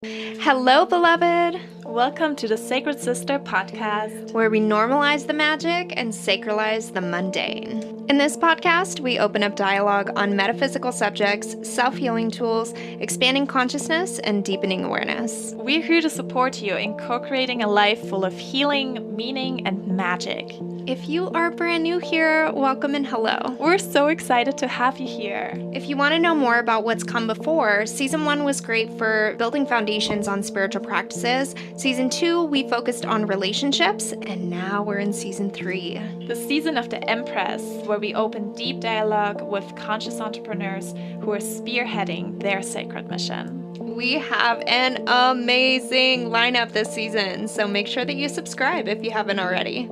Hello, beloved! Welcome to the Sacred Sister podcast, where we normalize the magic and sacralize the mundane. In this podcast, we open up dialogue on metaphysical subjects, self-healing tools, expanding consciousness, and deepening awareness. We're here to support you in co-creating a life full of healing, meaning, and magic. If you are brand new here, welcome and hello. We're so excited to have you here. If you want to know more about what's come before, Season 1 was great for building foundations on spiritual practices. Season 2, we focused on relationships, and now we're in Season 3. The season of the Empress, where we open deep dialogue with conscious entrepreneurs who are spearheading their sacred mission. We have an amazing lineup this season, so make sure that you subscribe if you haven't already.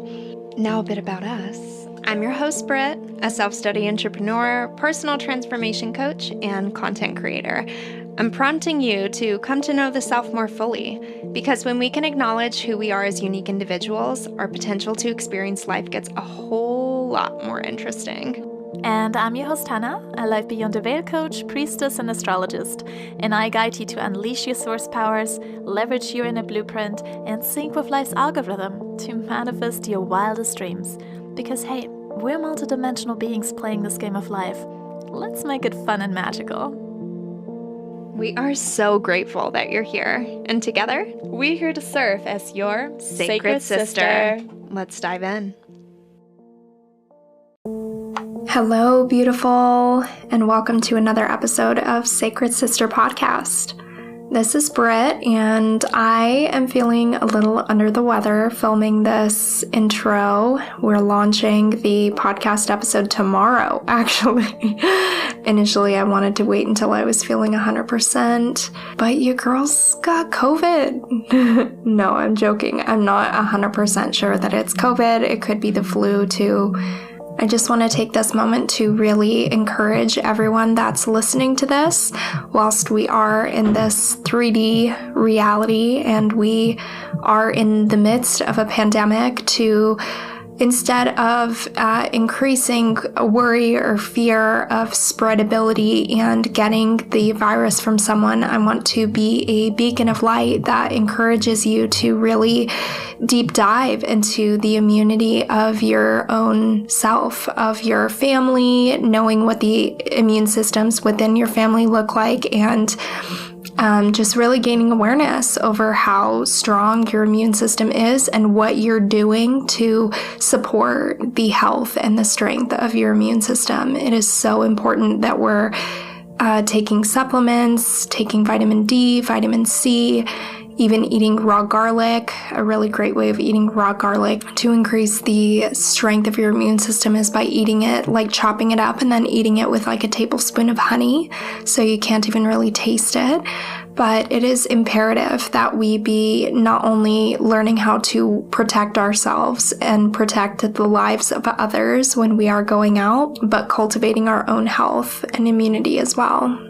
Now a bit about us. I'm your host, Britt, a self-study entrepreneur, personal transformation coach, and content creator. I'm prompting you to come to know the self more fully, because when we can acknowledge who we are as unique individuals, our potential to experience life gets a whole lot more interesting. And I'm your host, Hannah, a Life Beyond the Veil coach, priestess, and astrologist. And I guide you to unleash your source powers, leverage your inner blueprint, and sync with life's algorithm to manifest your wildest dreams. Because hey, we're multidimensional beings playing this game of life. Let's make it fun and magical. We are so grateful that you're here. And together, we're here to serve as your Sacred Sister. Let's dive in. Hello, beautiful, and welcome to another episode of Sacred Sister Podcast. This is Britt, and I am feeling a little under the weather filming this intro. We're launching the podcast episode tomorrow, actually. Initially, I wanted to wait until I was feeling 100%, but you girls got COVID. No, I'm joking. I'm not 100% sure that it's COVID. It could be the flu, too. I just want to take this moment to really encourage everyone that's listening to this whilst we are in this 3D reality and we are in the midst of a pandemic to, instead of increasing worry or fear of spreadability and getting the virus from someone, I want to be a beacon of light that encourages you to really deep dive into the immunity of your own self, of your family, knowing what the immune systems within your family look like, and just really gaining awareness over how strong your immune system is and what you're doing to support the health and the strength of your immune system. It is so important that we're taking supplements, taking vitamin D, vitamin C, even eating raw garlic. A really great way of eating raw garlic to increase the strength of your immune system is by eating it, like chopping it up and then eating it with like a tablespoon of honey, so you can't even really taste it. But it is imperative that we be not only learning how to protect ourselves and protect the lives of others when we are going out, but cultivating our own health and immunity as well.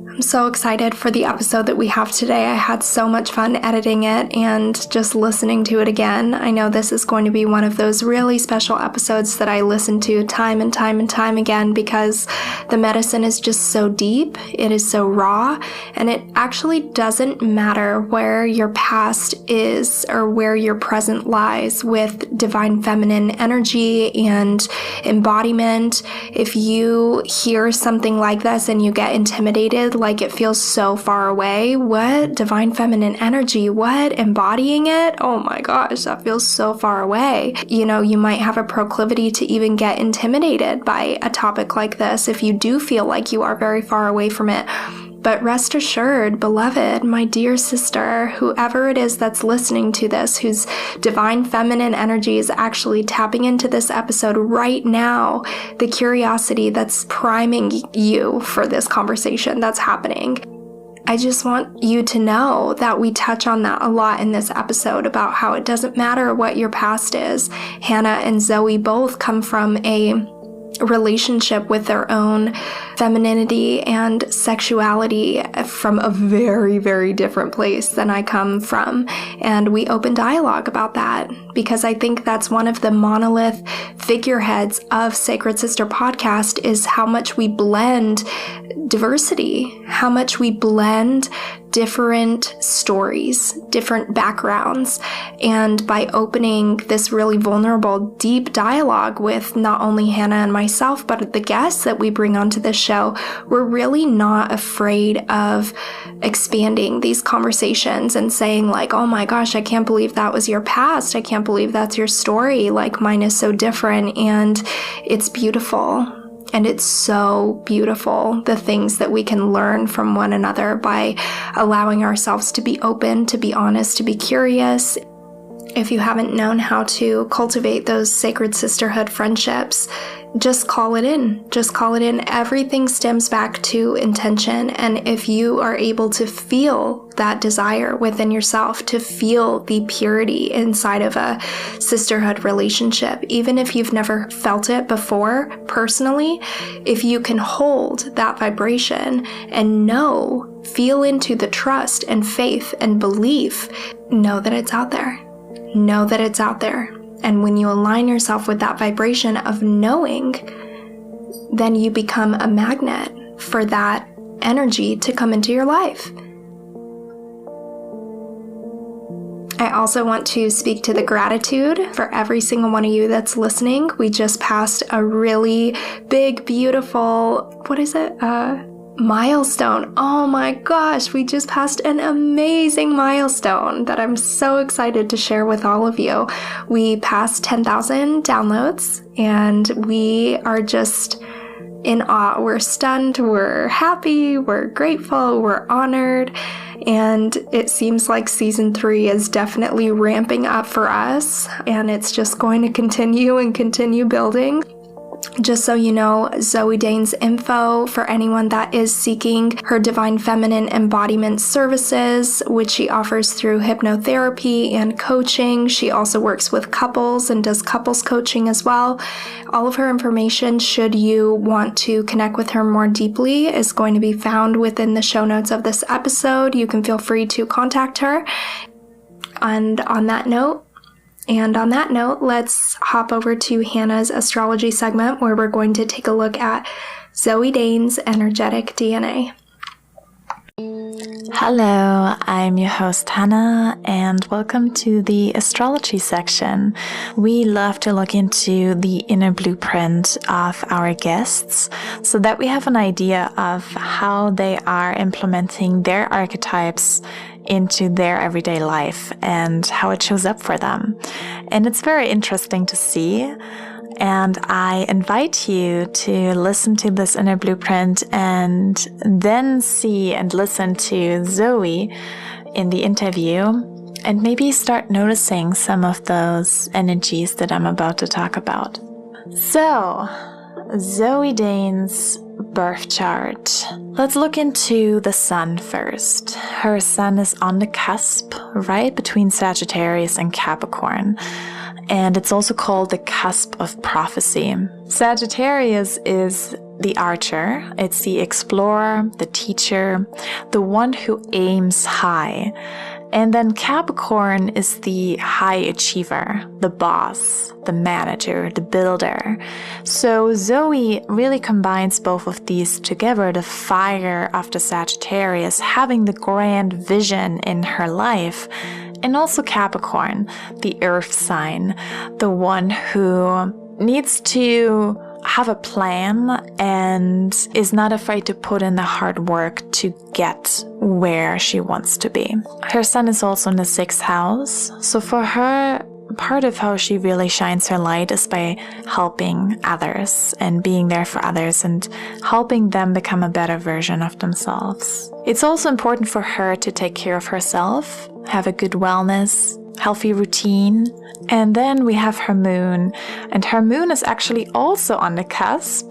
I'm so excited for the episode that we have today. I had so much fun editing it and just listening to it again. I know this is going to be one of those really special episodes that I listen to time and time and time again because the medicine is just so deep, it is so raw, and it actually doesn't matter where your past is or where your present lies with divine feminine energy and embodiment. If you hear something like this and you get intimidated, like it feels so far away. What? Divine feminine energy? What? Embodying it? Oh my gosh, that feels so far away. You know, you might have a proclivity to even get intimidated by a topic like this if you do feel like you are very far away from it. But rest assured, beloved, my dear sister, whoever it is that's listening to this, whose divine feminine energy is actually tapping into this episode right now, the curiosity that's priming you for this conversation that's happening. I just want you to know that we touch on that a lot in this episode about how it doesn't matter what your past is. Hannah and Zoe both come from a relationship with their own femininity and sexuality from a very, very different place than I come from. And we open dialogue about that because I think that's one of the monolith figureheads of Sacred Sister podcast is how much we blend diversity, how much we blend different stories, different backgrounds. And by opening this really vulnerable, deep dialogue with not only Hannah and myself, but the guests that we bring onto this show, we're really not afraid of expanding these conversations and saying like, oh my gosh, I can't believe that was your past. I can't believe that's your story. Like, mine is so different, and it's beautiful. And it's so beautiful, the things that we can learn from one another by allowing ourselves to be open, to be honest, to be curious. If you haven't known how to cultivate those sacred sisterhood friendships, just call it in. Just call it in. Everything stems back to intention. And if you are able to feel that desire within yourself, to feel the purity inside of a sisterhood relationship, even if you've never felt it before personally, if you can hold that vibration and feel into the trust and faith and belief, know that it's out there. Know that it's out there. And when you align yourself with that vibration of knowing, then you become a magnet for that energy to come into your life. I also want to speak to the gratitude for every single one of you that's listening. We just passed a really big, beautiful, milestone. Oh my gosh, we just passed an amazing milestone that I'm so excited to share with all of you. We passed 10,000 downloads, and we are just in awe. We're stunned, we're happy, we're grateful, we're honored, and it seems like season 3 is definitely ramping up for us, and it's just going to continue and continue building. Just so you know, Zoe Dane's info for anyone that is seeking her divine feminine embodiment services, which she offers through hypnotherapy and coaching. She also works with couples and does couples coaching as well. All of her information, should you want to connect with her more deeply, is going to be found within the show notes of this episode. You can feel free to contact her. And on that note, let's hop over to Hannah's astrology segment, where we're going to take a look at Zoe Dane's energetic DNA. Hello, I'm your host Hannah, and welcome to the astrology section. We love to look into the inner blueprint of our guests so that we have an idea of how they are implementing their archetypes into their everyday life and how it shows up for them. And it's very interesting to see. And I invite you to listen to this inner blueprint and then see and listen to Zoe in the interview, and maybe start noticing some of those energies that I'm about to talk about. So, Zoe Dane's birth chart. Let's look into the sun first. Her sun is on the cusp, right between Sagittarius and Capricorn. And it's also called the cusp of prophecy. Sagittarius is the archer. It's the explorer, the teacher, the one who aims high. And then Capricorn is the high achiever, the boss, the manager, the builder. So Zoe really combines both of these together, the fire of the Sagittarius, having the grand vision in her life, and also Capricorn, the earth sign, the one who needs to have a plan and is not afraid to put in the hard work to get where she wants to be. Her sun is also in the 6th house. So for her, part of how she really shines her light is by helping others and being there for others and helping them become a better version of themselves. It's also important for her to take care of herself, have a good wellness, healthy routine. And then we have her moon, and her moon is actually also on the cusp,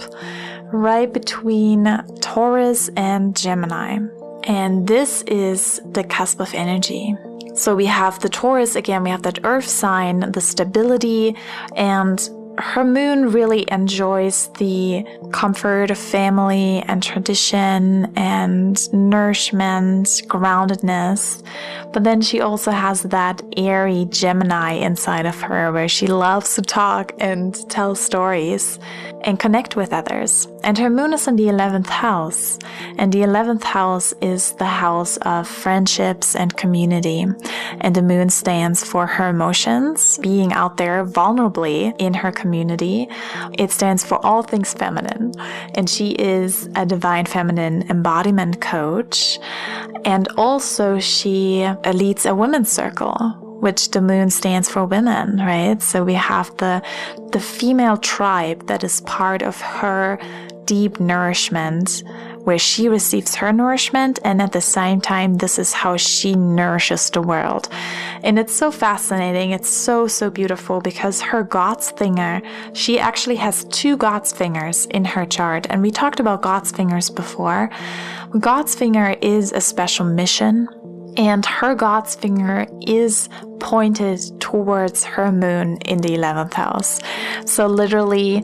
right between Taurus and Gemini. And this is the cusp of energy. So we have the Taurus, again, we have that earth sign, the stability, and her moon really enjoys the comfort of family and tradition and nourishment, groundedness. But then she also has that airy Gemini inside of her where she loves to talk and tell stories. and connect with others. And her moon is in the 11th house. And the 11th house is the house of friendships and community. And the moon stands for her emotions, being out there vulnerably in her community. It stands for all things feminine. And she is a divine feminine embodiment coach. And also she leads a women's circle, which the moon stands for women, right? So we have the female tribe that is part of her deep nourishment, where she receives her nourishment, and at the same time, this is how she nourishes the world. And it's so fascinating. It's so, so beautiful because her God's finger, she actually has 2 God's fingers in her chart. And we talked about God's fingers before. God's finger is a special mission. And her God's finger is pointed towards her moon in the 11th house. So literally,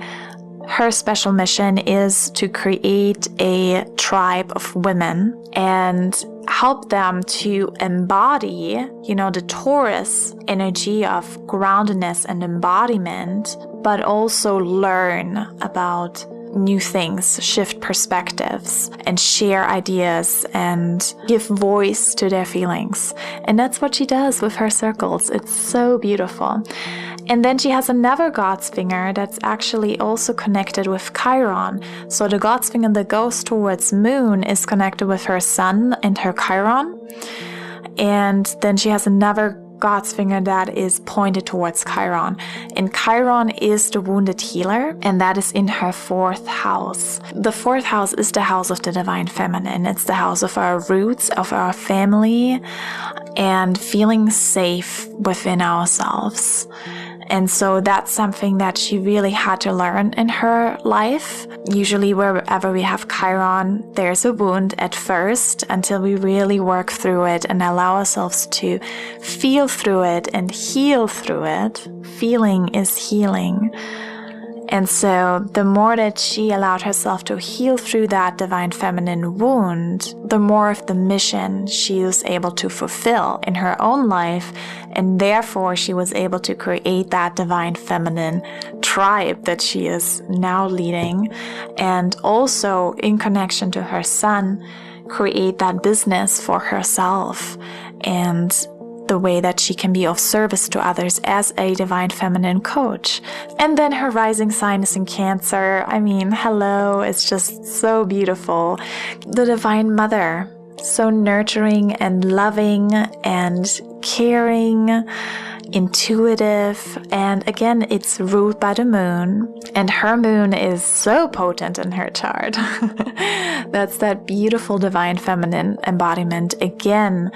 her special mission is to create a tribe of women and help them to embody, the Taurus energy of groundedness and embodiment, but also learn about new things, shift perspectives, and share ideas and give voice to their feelings. And that's what she does with her circles. It's so beautiful. And then she has another God's finger that's actually also connected with Chiron. So the God's finger that goes towards moon is connected with her sun and her Chiron. And then she has another God's finger that is pointed towards Chiron. And Chiron is the wounded healer, and that is in her 4th house. The 4th house is the house of the divine feminine. It's the house of our roots, of our family, and feeling safe within ourselves. And so that's something that she really had to learn in her life. Usually wherever we have Chiron, there's a wound at first until we really work through it and allow ourselves to feel through it and heal through it. Feeling is healing. And so the more that she allowed herself to heal through that divine feminine wound, the more of the mission she was able to fulfill in her own life. And therefore she was able to create that divine feminine tribe that she is now leading. And also in connection to her sun, create that business for herself and the way that she can be of service to others as a divine feminine coach. And then her rising sign is in Cancer. I mean, hello, it's just so beautiful. The divine mother, so nurturing and loving and caring, intuitive, and again, it's ruled by the moon, and her moon is so potent in her chart. That's that beautiful divine feminine embodiment. Again,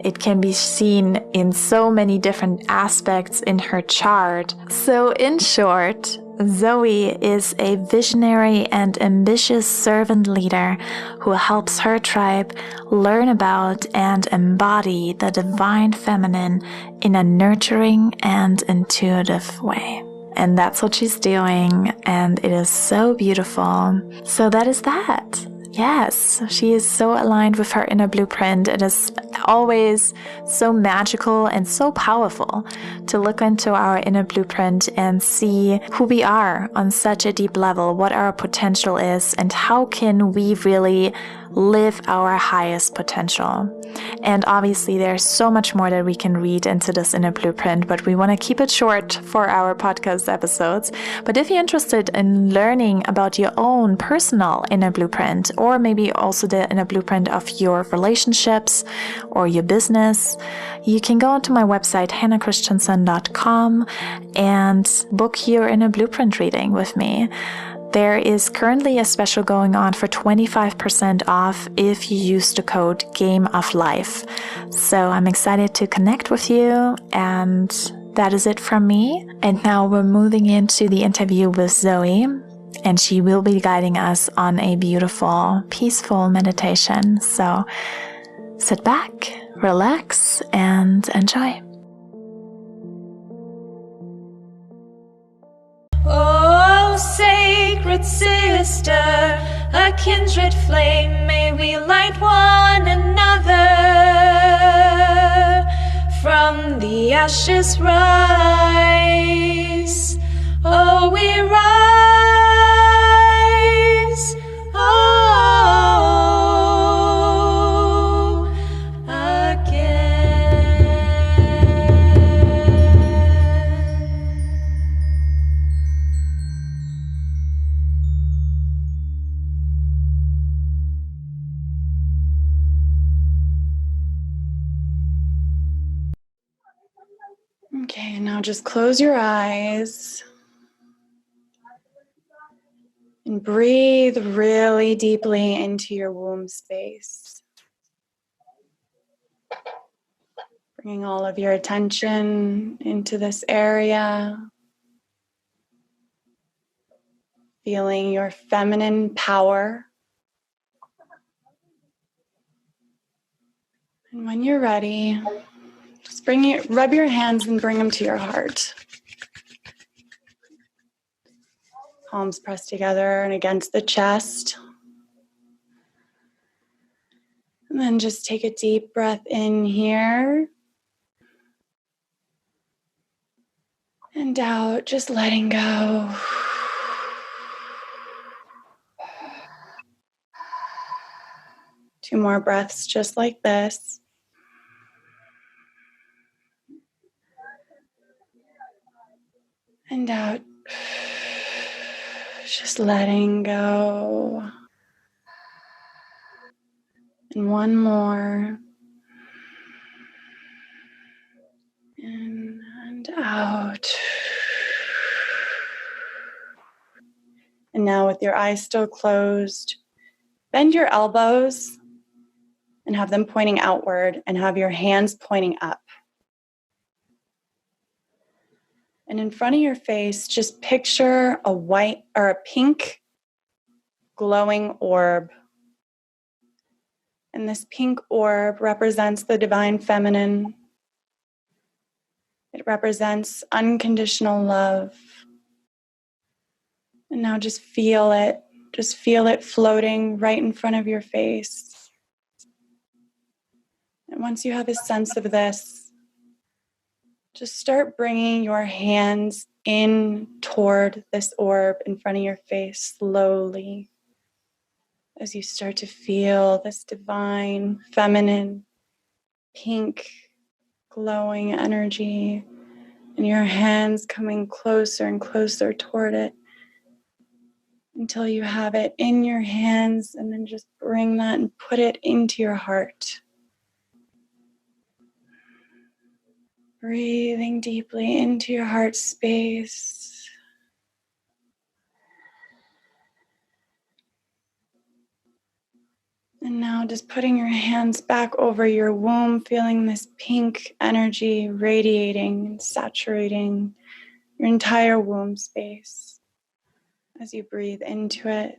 it can be seen in so many different aspects in her chart. So in short, Zoe is a visionary and ambitious servant leader who helps her tribe learn about and embody the divine feminine in a nurturing and intuitive way. And that's what she's doing, and it is so beautiful. So that is that. Yes, she is so aligned with her inner blueprint. It is always so magical and so powerful to look into our inner blueprint and see who we are on such a deep level, what our potential is, and how can we really live our highest potential. And obviously there's so much more that we can read into this inner blueprint, but we want to keep it short for our podcast episodes. But if you're interested in learning about your own personal inner blueprint, or maybe also the inner blueprint of your relationships or your business, you can go onto my website, hannahchristiansen.com, and book your inner blueprint reading with me. There is currently a special going on for 25% off if you use the code Game of Life. So I'm excited to connect with you, and that is it from me. And now we're moving into the interview with Zoe, and she will be guiding us on a beautiful, peaceful meditation. So sit back, relax, and enjoy. Oh, sacred sister, a kindred flame, may we light one another. From the ashes rise, oh, we rise. Okay, now just close your eyes and breathe really deeply into your womb space. Bringing all of your attention into this area. Feeling your feminine power. And when you're ready, just rub your hands and bring them to your heart. Palms pressed together and against the chest. And then just take a deep breath in here. And out, just letting go. Two more breaths just like this. And out. Just letting go. And one more. In and out. And now with your eyes still closed, bend your elbows and have them pointing outward and have your hands pointing up. And in front of your face, just picture a white or a pink glowing orb. And this pink orb represents the divine feminine. It represents unconditional love. And now just feel it. Just feel it floating right in front of your face. And once you have a sense of this, just start bringing your hands in toward this orb in front of your face slowly. As you start to feel this divine, feminine, pink, glowing energy, and your hands coming closer and closer toward it until you have it in your hands, and then just bring that and put it into your heart. Breathing deeply into your heart space. And now just putting your hands back over your womb, feeling this pink energy radiating and saturating your entire womb space as you breathe into it.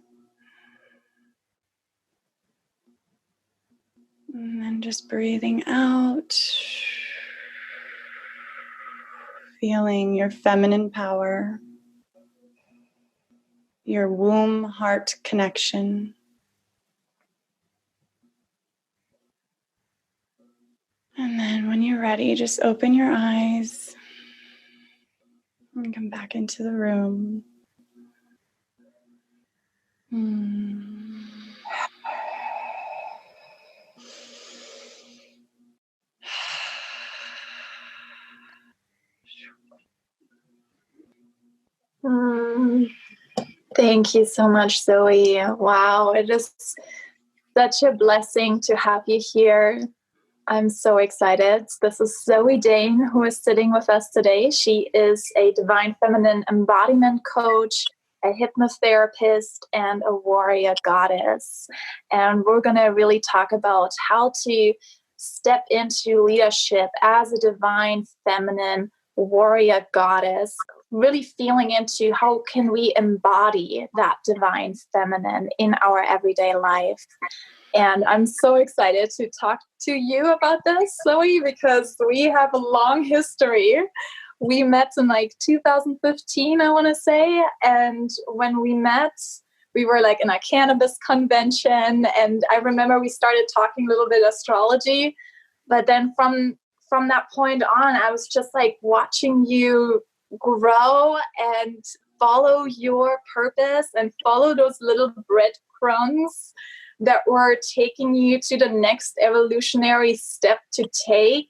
And then just breathing out, feeling your feminine power, your womb-heart connection. And then when you're ready, just open your eyes and come back into the room. Thank you so much, Zoe. Wow, it is such a blessing to have you here. I'm so excited. This is Zoe Dane, who is sitting with us today. She is a divine feminine embodiment coach, a hypnotherapist, and a warrior goddess. And we're going to really talk about how to step into leadership as a divine feminine warrior goddess, really feeling into how can we embody that divine feminine in our everyday life. And I'm so excited to talk to you about this, Zoe, because we have a long history. We met in 2015, I want to say. And when we met, we were in a cannabis convention. And I remember we started talking a little bit astrology. But then from that point on, I was just watching you grow and follow your purpose and follow those little breadcrumbs that were taking you to the next evolutionary step to take.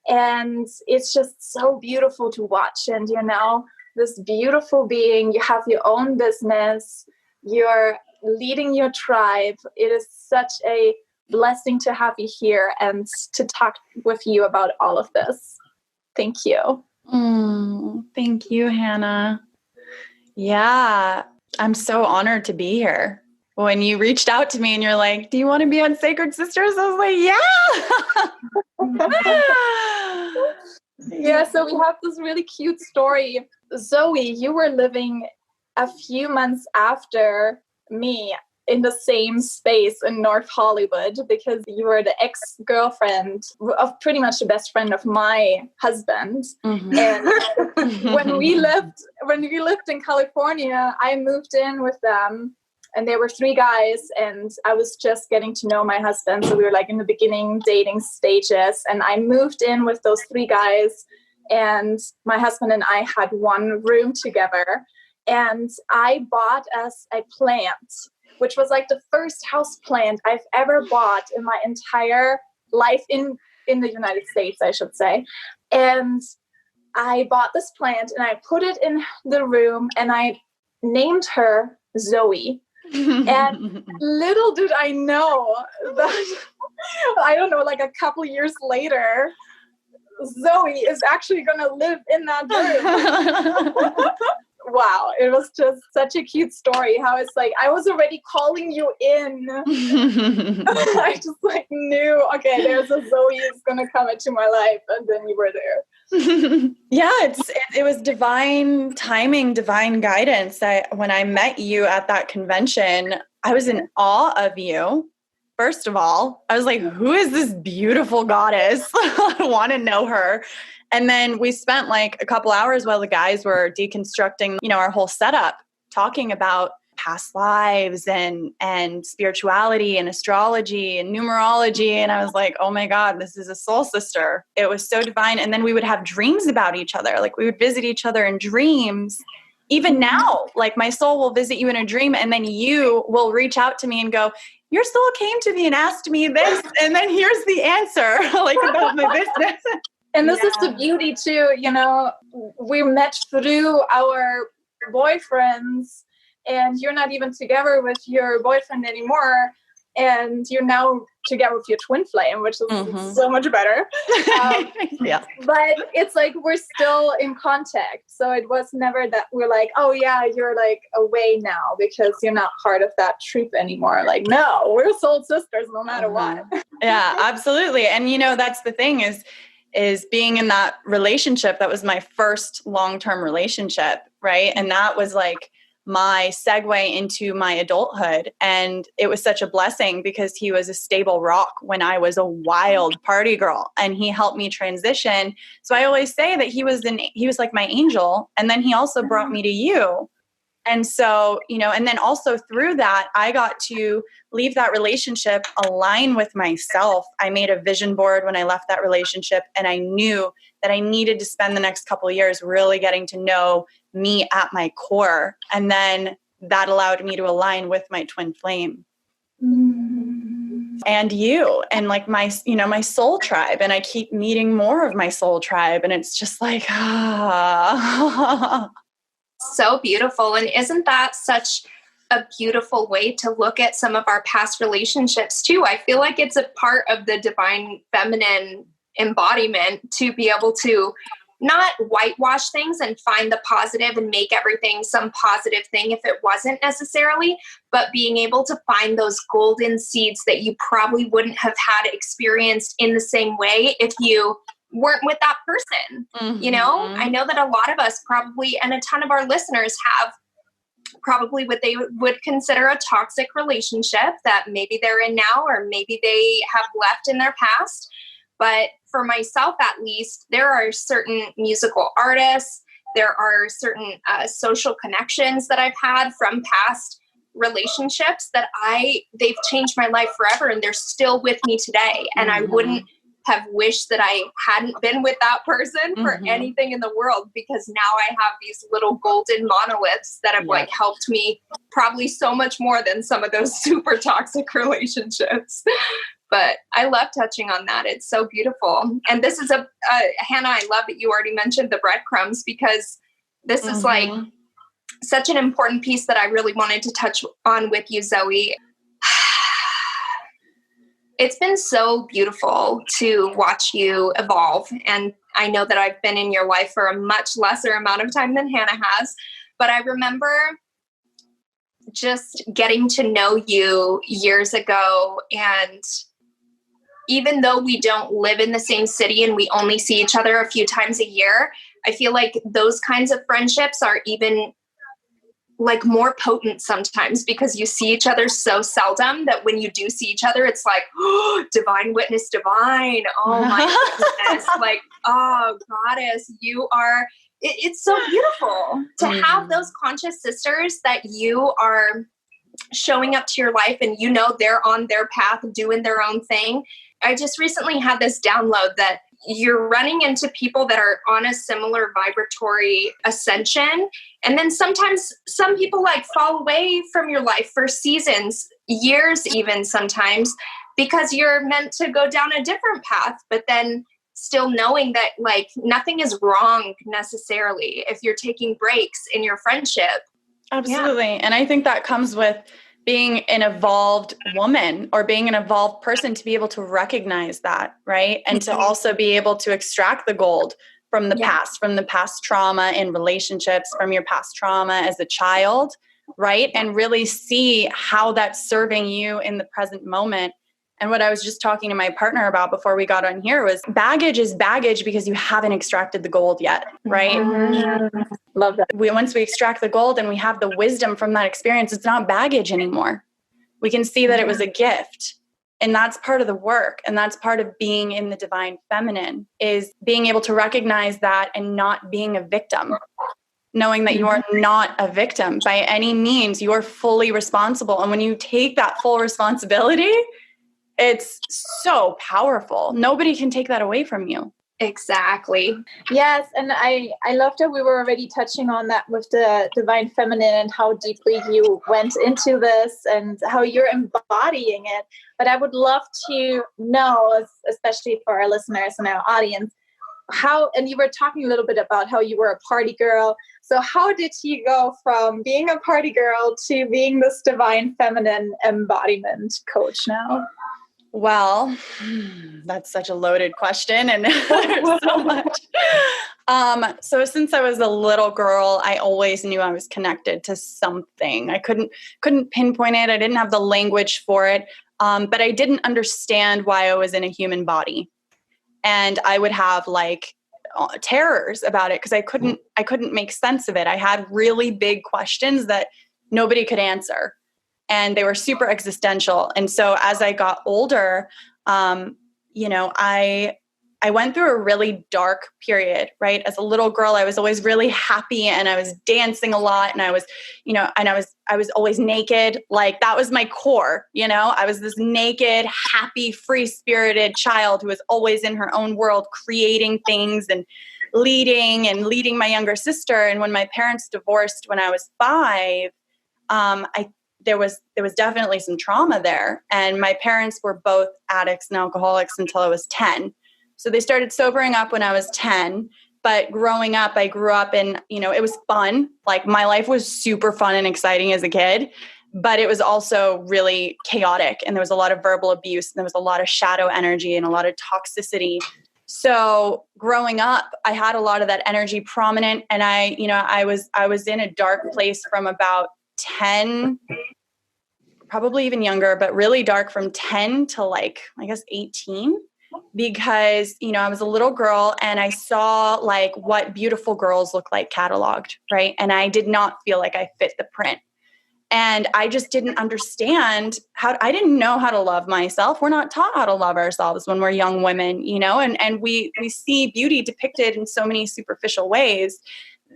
And it's just so beautiful to watch. And you're now this beautiful being. You have your own business. You're leading your tribe. It is such a blessing to have you here and to talk with you about all of this. Thank you. Thank you, Hannah. Yeah, I'm so honored to be here. When you reached out to me and you're like, do you want to be on Sacred Sisters? I was like, yeah. Yeah, so we have this really cute story. Zoe, you were living a few months after me in the same space in North Hollywood because you were the ex-girlfriend of pretty much the best friend of my husband. And when we lived in California, I moved in with them. And there were 3 guys, and I was just getting to know my husband. So we were like in the beginning dating stages. And I moved in with those 3 guys, and my husband and I had one room together. And I bought us a plant, which was like the first house plant I've ever bought in my entire life in the United States, I should say. And I bought this plant and I put it in the room and I named her Zoe. And little did I know that, I don't know, like a couple years later, Zoe is actually going to live in that room. Wow, it was just such a cute story how it's like, I was already calling you in. I just like knew, okay, there's a Zoe is going to come into my life. And then you were there. Yeah, it was divine timing, divine guidance. When I met you at that convention, I was in awe of you. First of all, I was like, who is this beautiful goddess? I want to know her. And then we spent like a couple hours while the guys were deconstructing, our whole setup, talking about past lives and spirituality and astrology and numerology. And I was like, oh my God, this is a soul sister. It was so divine. And then we would have dreams about each other. Like we would visit each other in dreams. Even now, like my soul will visit you in a dream and then you will reach out to me and go, your soul came to me and asked me this. And then here's the answer, like about my business. And this is the beauty too, we met through our boyfriends and you're not even together with your boyfriend anymore. And you're now together with your twin flame, which is so much better. Yeah. But it's like, we're still in contact. So it was never that we're like, oh yeah, you're like away now because you're not part of that troop anymore. Like, no, we're soul sisters no matter what. Yeah, absolutely. And that's the thing is being in that relationship. That was my first long-term relationship, right? And that was like my segue into my adulthood. And it was such a blessing because he was a stable rock when I was a wild party girl and he helped me transition. So I always say that he was like my angel. And then he also brought me to you. And so, and then also through that, I got to leave that relationship, align with myself. I made a vision board when I left that relationship, and I knew that I needed to spend the next couple of years really getting to know me at my core. And then that allowed me to align with my twin flame. And you, and like my soul tribe. And I keep meeting more of my soul tribe. And it's just like, So beautiful. And isn't that such a beautiful way to look at some of our past relationships too? I feel like it's a part of the divine feminine embodiment to be able to not whitewash things and find the positive and make everything some positive thing if it wasn't necessarily, but being able to find those golden seeds that you probably wouldn't have had experienced in the same way if you weren't with that person. I know that a lot of us probably, and a ton of our listeners have probably what they would consider a toxic relationship that maybe they're in now, or maybe they have left in their past. But for myself, at least, there are certain musical artists, there are certain social connections that I've had from past relationships that they've changed my life forever, and they're still with me today. And I wouldn't have wished that I hadn't been with that person for anything in the world, because now I have these little golden monoliths that have like helped me probably so much more than some of those super toxic relationships. But I love touching on that. It's so beautiful. And this is Hannah, I love that you already mentioned the breadcrumbs, because this is like such an important piece that I really wanted to touch on with you, Zoe. It's been so beautiful to watch you evolve. And I know that I've been in your life for a much lesser amount of time than Hannah has, but I remember just getting to know you years ago. And even though we don't live in the same city and we only see each other a few times a year, I feel like those kinds of friendships are even like more potent sometimes because you see each other so seldom that when you do see each other, it's like, oh, divine witness, divine. Oh my goodness. Like, oh, goddess, you are, it's so beautiful to have those conscious sisters that you are showing up to your life and you know they're on their path doing their own thing. I just recently had this download that you're running into people that are on a similar vibratory ascension. And then sometimes some people like fall away from your life for seasons, years even sometimes, because you're meant to go down a different path, but then still knowing that like nothing is wrong necessarily if you're taking breaks in your friendship. Absolutely. Yeah. And I think that comes with being an evolved woman or being an evolved person to be able to recognize that, right? And to also be able to extract the gold from the past, from the past trauma in relationships, from your past trauma as a child, right? And really see how that's serving you in the present moment. And what I was just talking to my partner about before we got on here was baggage is baggage because you haven't extracted the gold yet, right? Mm-hmm. Love that. Once we extract the gold and we have the wisdom from that experience, it's not baggage anymore. We can see that it was a gift. And that's part of the work. And that's part of being in the divine feminine, is being able to recognize that and not being a victim. Knowing that you are not a victim by any means. You are fully responsible. And when you take that full responsibility, it's so powerful. Nobody can take that away from you. Exactly. Yes. And I love that we were already touching on that with the divine feminine and how deeply you went into this and how you're embodying it. But I would love to know, especially for our listeners and our audience, how, and you were talking a little bit about how you were a party girl. So how did you go from being a party girl to being this divine feminine embodiment coach now? Well, that's such a loaded question, and there's so much. So since I was a little girl, I always knew I was connected to something. I couldn't pinpoint it. I didn't have the language for it, but I didn't understand why I was in a human body, and I would have like terrors about it because I couldn't make sense of it. I had really big questions that nobody could answer. And they were super existential. And so as I got older, I went through a really dark period, right? As a little girl, I was always really happy and I was dancing a lot and I was always naked. Like that was my core, I was this naked, happy, free-spirited child who was always in her own world, creating things and leading my younger sister. And when my parents divorced when I was 5, there was definitely some trauma there. And my parents were both addicts and alcoholics until I was 10. So they started sobering up when I was 10. But growing up, I grew up in, it was fun. Like my life was super fun and exciting as a kid, but it was also really chaotic. And there was a lot of verbal abuse and there was a lot of shadow energy and a lot of toxicity. So growing up, I had a lot of that energy prominent. And I was in a dark place from about 10, probably even younger, but really dark from 10 to 18, because, I was a little girl and I saw like what beautiful girls look like cataloged, right? And I did not feel like I fit the print. And I just didn't understand I didn't know how to love myself. We're not taught how to love ourselves when we're young women, and we see beauty depicted in so many superficial ways.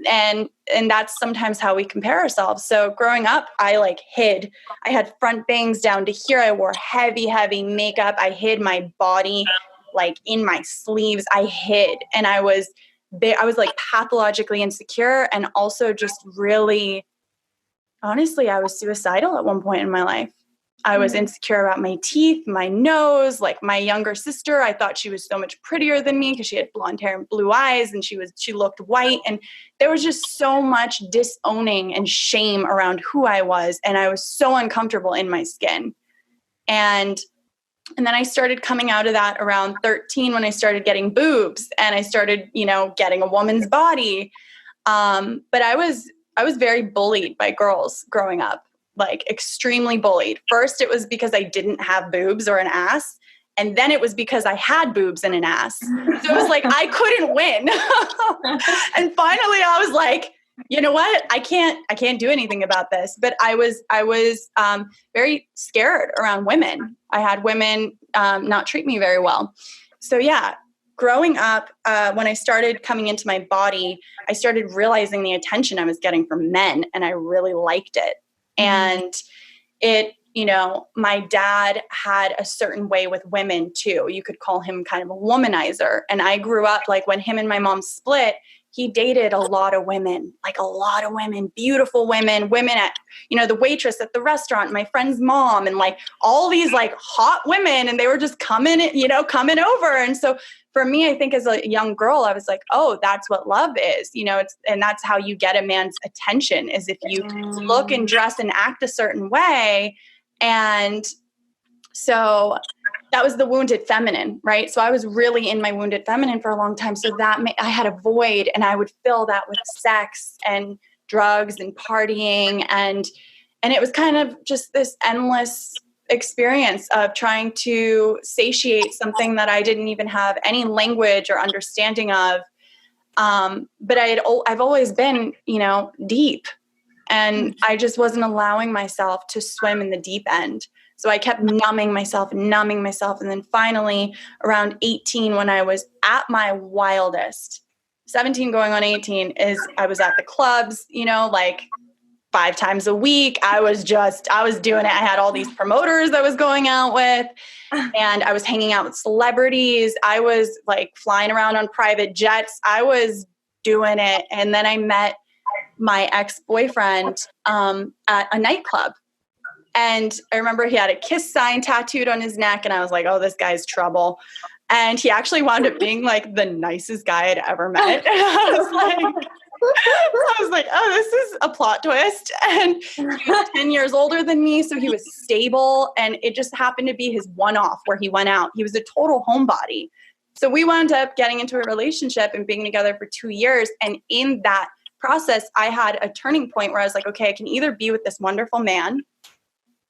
And that's sometimes how we compare ourselves. So growing up, I hid. I had front bangs down to here. I wore heavy, heavy makeup. I hid my body in my sleeves. I hid. And I was pathologically insecure and also just really, honestly, I was suicidal at one point in my life. I was insecure about my teeth, my nose, my younger sister. I thought she was so much prettier than me because she had blonde hair and blue eyes and she looked white. And there was just so much disowning and shame around who I was. And I was so uncomfortable in my skin. And And then I started coming out of that around 13 when I started getting boobs and I started, getting a woman's body. But I was very bullied by girls growing up, like extremely bullied. First, it was because I didn't have boobs or an ass. And then it was because I had boobs and an ass. So it was like, I couldn't win. And finally I was like, you know what? I can't do anything about this. But I was very scared around women. I had women not treat me very well. So yeah, growing up, when I started coming into my body, I started realizing the attention I was getting from men, and I really liked it. And it, my dad had a certain way with women too. You could call him kind of a womanizer. And I grew up like when him and my mom split, he dated a lot of women, beautiful women at, the waitress at the restaurant, my friend's mom, and like all these like hot women, and they were just coming over. And so for me, I think as a young girl, I was like, oh, that's what love is, and that's how you get a man's attention, is if you look and dress and act a certain way. And so that was the wounded feminine, right? So I was really in my wounded feminine for a long time. So that I had a void, and I would fill that with sex and drugs and partying. And it was kind of just this endless experience of trying to satiate something that I didn't even have any language or understanding of. But I've always been, deep, and I just wasn't allowing myself to swim in the deep end. So I kept numbing myself. And then finally around 18, when I was at my wildest, 17 going on 18, I was at the clubs, like 5 times a week. I was doing it. I had all these promoters I was going out with, and I was hanging out with celebrities. I was like flying around on private jets. I was doing it. And then I met my ex-boyfriend at a nightclub. And I remember he had a kiss sign tattooed on his neck, and I was like, oh, this guy's trouble. And he actually wound up being like the nicest guy I'd ever met. I was like, oh, this is a plot twist. And he was 10 years older than me, so he was stable. And it just happened to be his one-off where he went out. He was a total homebody. So we wound up getting into a relationship and being together for 2 years. And in that process, I had a turning point where I was like, okay, I can either be with this wonderful man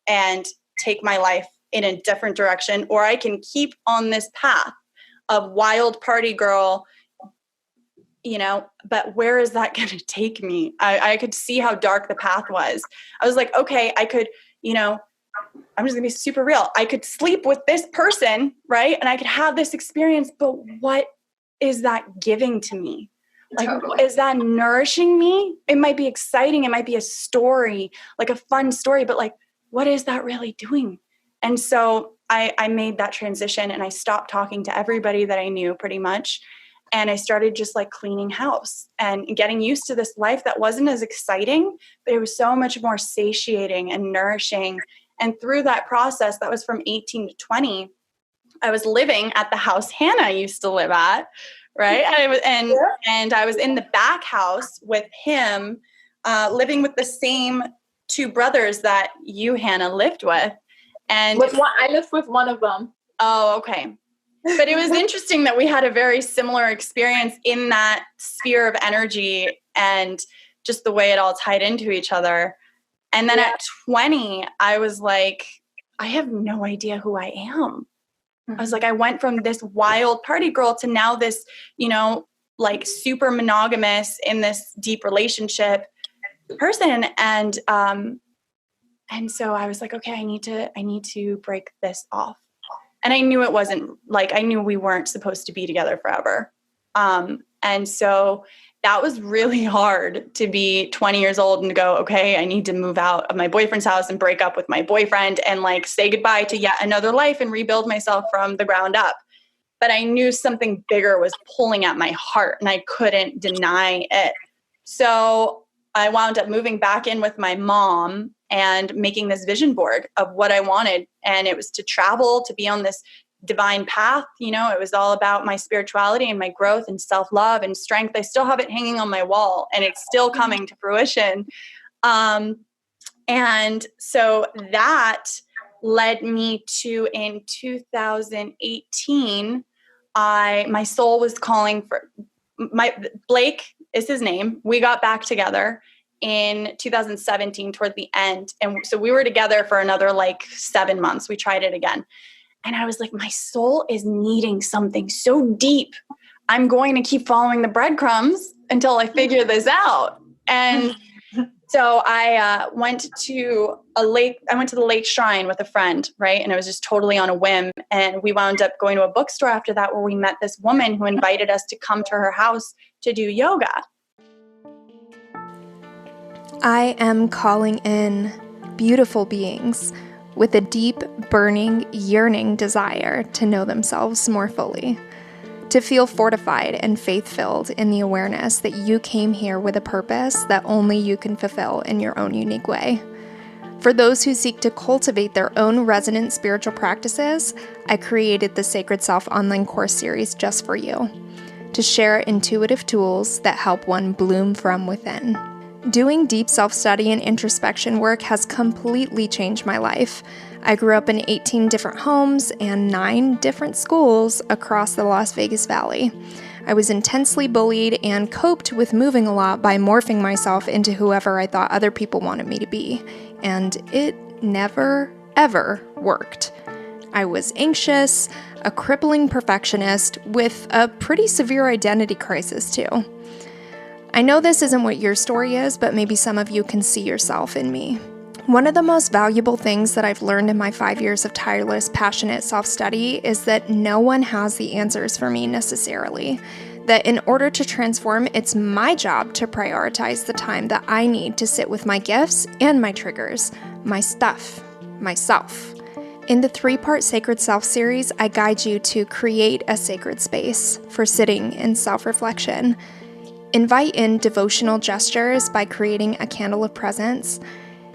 and take my life in a different direction, or I can keep on this path of wild party girl, but where is that going to take me? I could see how dark the path was. I was like, okay, I could, I'm just gonna be super real. I could sleep with this person, right? And I could have this experience, but what is that giving to me? Like, totally. Is that nourishing me? It might be exciting. It might be a story, like a fun story, but like, what is that really doing? And so I made that transition, and I stopped talking to everybody that I knew pretty much. And I started just like cleaning house and getting used to this life that wasn't as exciting, but it was so much more satiating and nourishing. And through that process, that was from 18 to 20, I was living at the house Hannah used to live at, right? And I was in the back house with him, living with the same 2 brothers that you, Hannah, lived with. And I lived with one of them. Oh, okay. But it was interesting that we had a very similar experience in that sphere of energy and just the way it all tied into each other. And then at 20, I was like, I have no idea who I am. I was like, I went from this wild party girl to now this, like super monogamous in this deep relationship person. And so I was like, okay, I need to break this off. And I knew it wasn't like, I knew we weren't supposed to be together forever. And so that was really hard to be 20 years old and to go, okay, I need to move out of my boyfriend's house and break up with my boyfriend and like say goodbye to yet another life and rebuild myself from the ground up. But I knew something bigger was pulling at my heart, and I couldn't deny it. So I wound up moving back in with my mom and making this vision board of what I wanted. And it was to travel, to be on this divine path. It was all about my spirituality and my growth and self-love and strength. I still have it hanging on my wall, and it's still coming to fruition. And so that led me to, in 2018, my soul was calling for Blake is his name. We got back together in 2017 toward the end. And so we were together for another like 7 months. We tried it again. And I was like, my soul is needing something so deep. I'm going to keep following the breadcrumbs until I figure this out. And so I went to the lake shrine with a friend, right? And it was just totally on a whim. And we wound up going to a bookstore after that, where we met this woman who invited us to come to her house to do yoga. I am calling in beautiful beings with a deep, burning, yearning desire to know themselves more fully, to feel fortified and faith-filled in the awareness that you came here with a purpose that only you can fulfill in your own unique way. For those who seek to cultivate their own resonant spiritual practices, I created the Sacred Self online course series just for you, to share intuitive tools that help one bloom from within. Doing deep self-study and introspection work has completely changed my life. I grew up in 18 different homes and 9 different schools across the Las Vegas Valley. I was intensely bullied and coped with moving a lot by morphing myself into whoever I thought other people wanted me to be. And it never, ever worked. I was anxious, a crippling perfectionist with a pretty severe identity crisis too. I know this isn't what your story is, but maybe some of you can see yourself in me. One of the most valuable things that I've learned in my 5 years of tireless, passionate self-study is that no one has the answers for me necessarily. That in order to transform, it's my job to prioritize the time that I need to sit with my gifts and my triggers, my stuff, myself. In the 3-part Sacred Self series, I guide you to create a sacred space for sitting in self-reflection. Invite in devotional gestures by creating a candle of presence,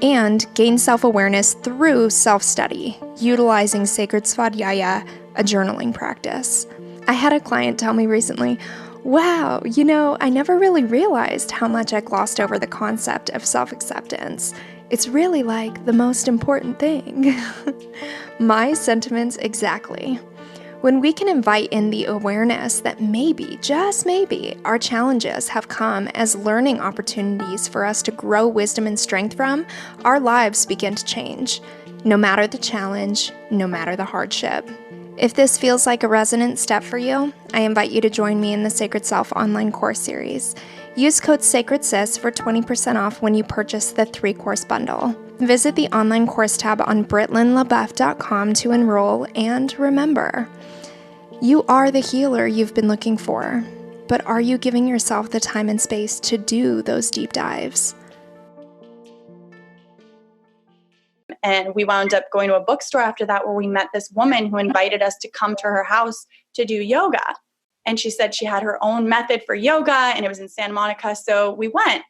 and gain self-awareness through self-study, utilizing Sacred Svadhyaya, a journaling practice. I had a client tell me recently, wow, I never really realized how much I glossed over the concept of self-acceptance. It's really like the most important thing. My sentiments exactly. When we can invite in the awareness that maybe, just maybe, our challenges have come as learning opportunities for us to grow wisdom and strength from, our lives begin to change, no matter the challenge, no matter the hardship. If this feels like a resonant step for you, I invite you to join me in the Sacred Self online course series. Use code SACREDSIS for 20% off when you purchase the 3-course bundle. Visit the online course tab on britlinlabeouf.com to enroll, and remember, you are the healer you've been looking for, but are you giving yourself the time and space to do those deep dives? And we wound up going to a bookstore after that, where we met this woman who invited us to come to her house to do yoga. And she said she had her own method for yoga, and it was in Santa Monica. So we went.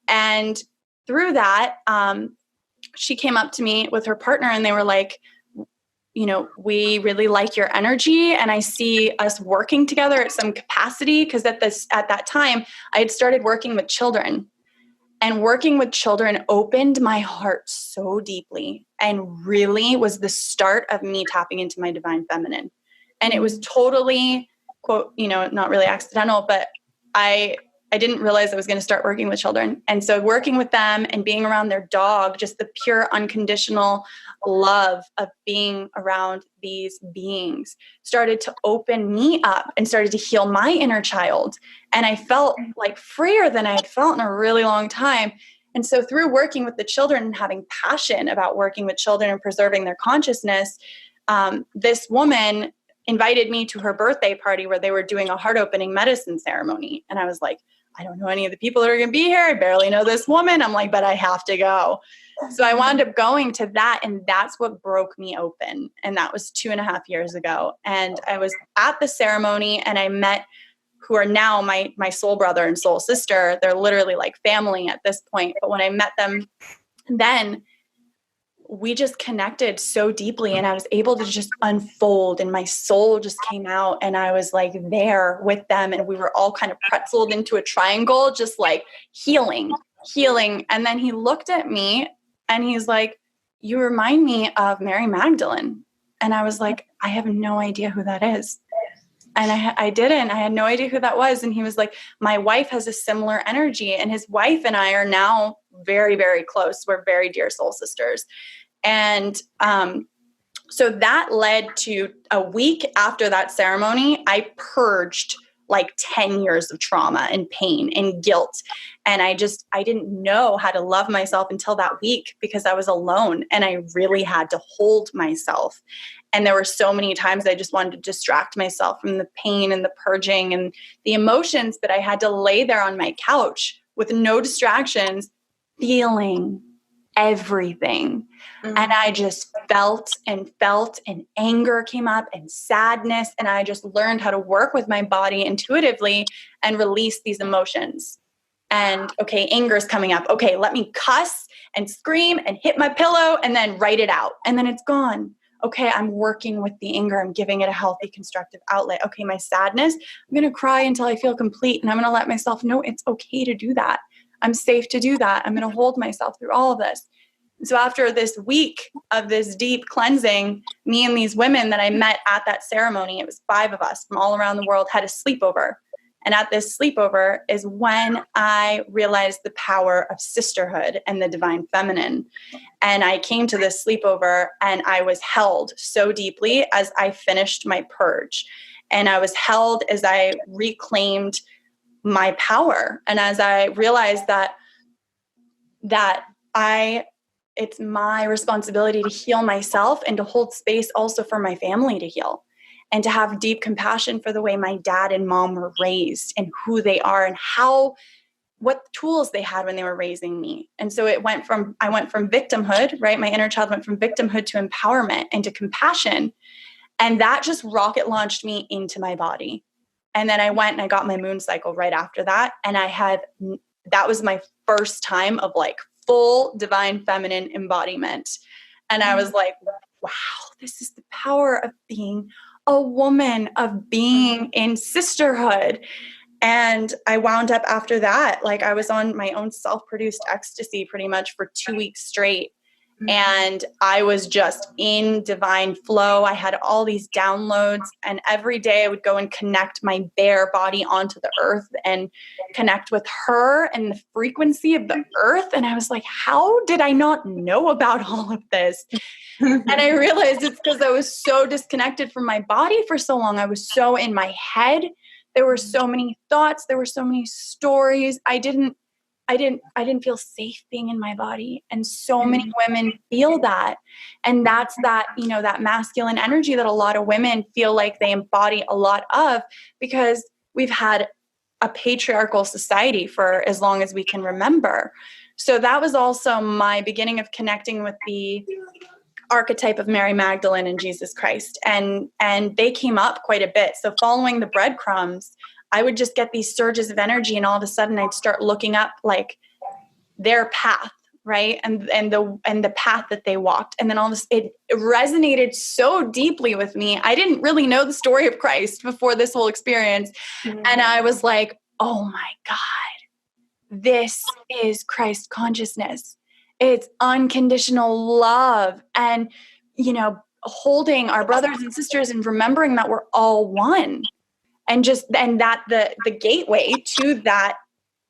And through that, she came up to me with her partner, and they were like, we really like your energy, and I see us working together at some capacity. Because at that time, I had started working with children, and working with children opened my heart so deeply, and really was the start of me tapping into my divine feminine. And it was totally, quote, not really accidental, but I didn't realize I was going to start working with children. And so working with them and being around their dog, just the pure unconditional love of being around these beings started to open me up and started to heal my inner child. And I felt like freer than I had felt in a really long time. And so through working with the children and having passion about working with children and preserving their consciousness, this woman invited me to her birthday party where they were doing a heart opening medicine ceremony. And I was like, I don't know any of the people that are going to be here. I barely know this woman. I'm like, but I have to go. So I wound up going to that, and that's what broke me open. And that was 2.5 years ago. And I was at the ceremony, and I met who are now my soul brother and soul sister. They're literally like family at this point. But when I met them, then we just connected so deeply, and I was able to just unfold, and my soul just came out, and I was like there with them, and we were all kind of pretzeled into a triangle, just like healing. And then he looked at me and he's like, you remind me of Mary Magdalene. And I was like, I have no idea who that is. And I had no idea who that was. And he was like, my wife has a similar energy, and his wife and I are now very, very close. We're very dear soul sisters. And, so that led to a week after that ceremony, I purged like 10 years of trauma and pain and guilt. And I didn't know how to love myself until that week, because I was alone and I really had to hold myself. And there were so many times I just wanted to distract myself from the pain and the purging and the emotions, but I had to lay there on my couch with no distractions, feeling everything. Mm-hmm. And I just felt, and anger came up and sadness. And I just learned how to work with my body intuitively and release these emotions. And okay, anger is coming up. Okay, let me cuss and scream and hit my pillow and then write it out. And then it's gone. Okay, I'm working with the anger. I'm giving it a healthy, constructive outlet. Okay, my sadness, I'm going to cry until I feel complete. And I'm going to let myself know it's okay to do that. I'm safe to do that. I'm going to hold myself through all of this. So after this week of this deep cleansing, me and these women that I met at that ceremony, it was 5 of us from all around the world, had a sleepover. And at this sleepover is when I realized the power of sisterhood and the divine feminine. And I came to this sleepover and I was held so deeply as I finished my purge. And I was held as I reclaimed my power. And as I realized that it's my responsibility to heal myself and to hold space also for my family to heal, and to have deep compassion for the way my dad and mom were raised and who they are and what tools they had when they were raising me. And so I went from victimhood, right? My inner child went from victimhood to empowerment and to compassion. And that just rocket launched me into my body. And then I went and I got my moon cycle right after that. And that was my first time of like full divine feminine embodiment. And I was like, wow, this is the power of being a woman, of being in sisterhood. And I wound up after that, like I was on my own self-produced ecstasy pretty much for 2 weeks straight. And I was just in divine flow. I had all these downloads, and every day I would go and connect my bare body onto the earth and connect with her and the frequency of the earth. And I was like, how did I not know about all of this? And I realized it's because I was so disconnected from my body for so long. I was so in my head. There were so many thoughts. There were so many stories. I didn't feel safe being in my body. And so many women feel that. And that's that, that masculine energy that a lot of women feel like they embody a lot of, because we've had a patriarchal society for as long as we can remember. So that was also my beginning of connecting with the archetype of Mary Magdalene and Jesus Christ. And they came up quite a bit. So following the breadcrumbs, I would just get these surges of energy, and all of a sudden I'd start looking up like their path, right? And the path that they walked. And then all this, it resonated so deeply with me. I didn't really know the story of Christ before this whole experience. Mm-hmm. And I was like, oh my God, this is Christ consciousness. It's unconditional love. And, holding our brothers and sisters and remembering that we're all one. And that the gateway to that,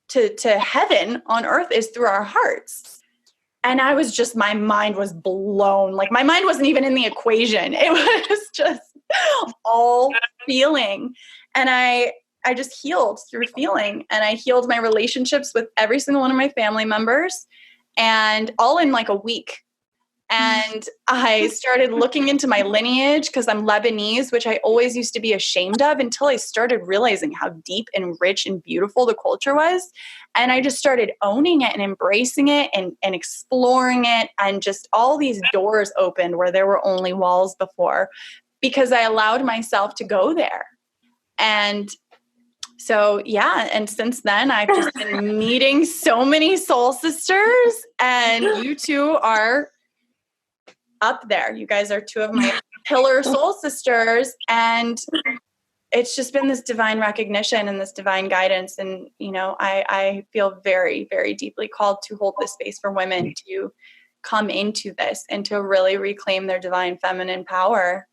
to heaven on earth is through our hearts. And I was just, my mind was blown. Like my mind wasn't even in the equation. It was just all feeling. And I just healed through feeling, and I healed my relationships with every single one of my family members, and all in like a week. And I started looking into my lineage because I'm Lebanese, which I always used to be ashamed of until I started realizing how deep and rich and beautiful the culture was. And I just started owning it and embracing it and exploring it. And just all these doors opened where there were only walls before, because I allowed myself to go there. And so, yeah. And since then, I've just been meeting so many soul sisters, and you two are up there. You guys are 2 of my pillar soul sisters. And it's just been this divine recognition and this divine guidance. And, I feel very, very deeply called to hold this space for women to come into this and to really reclaim their divine feminine power?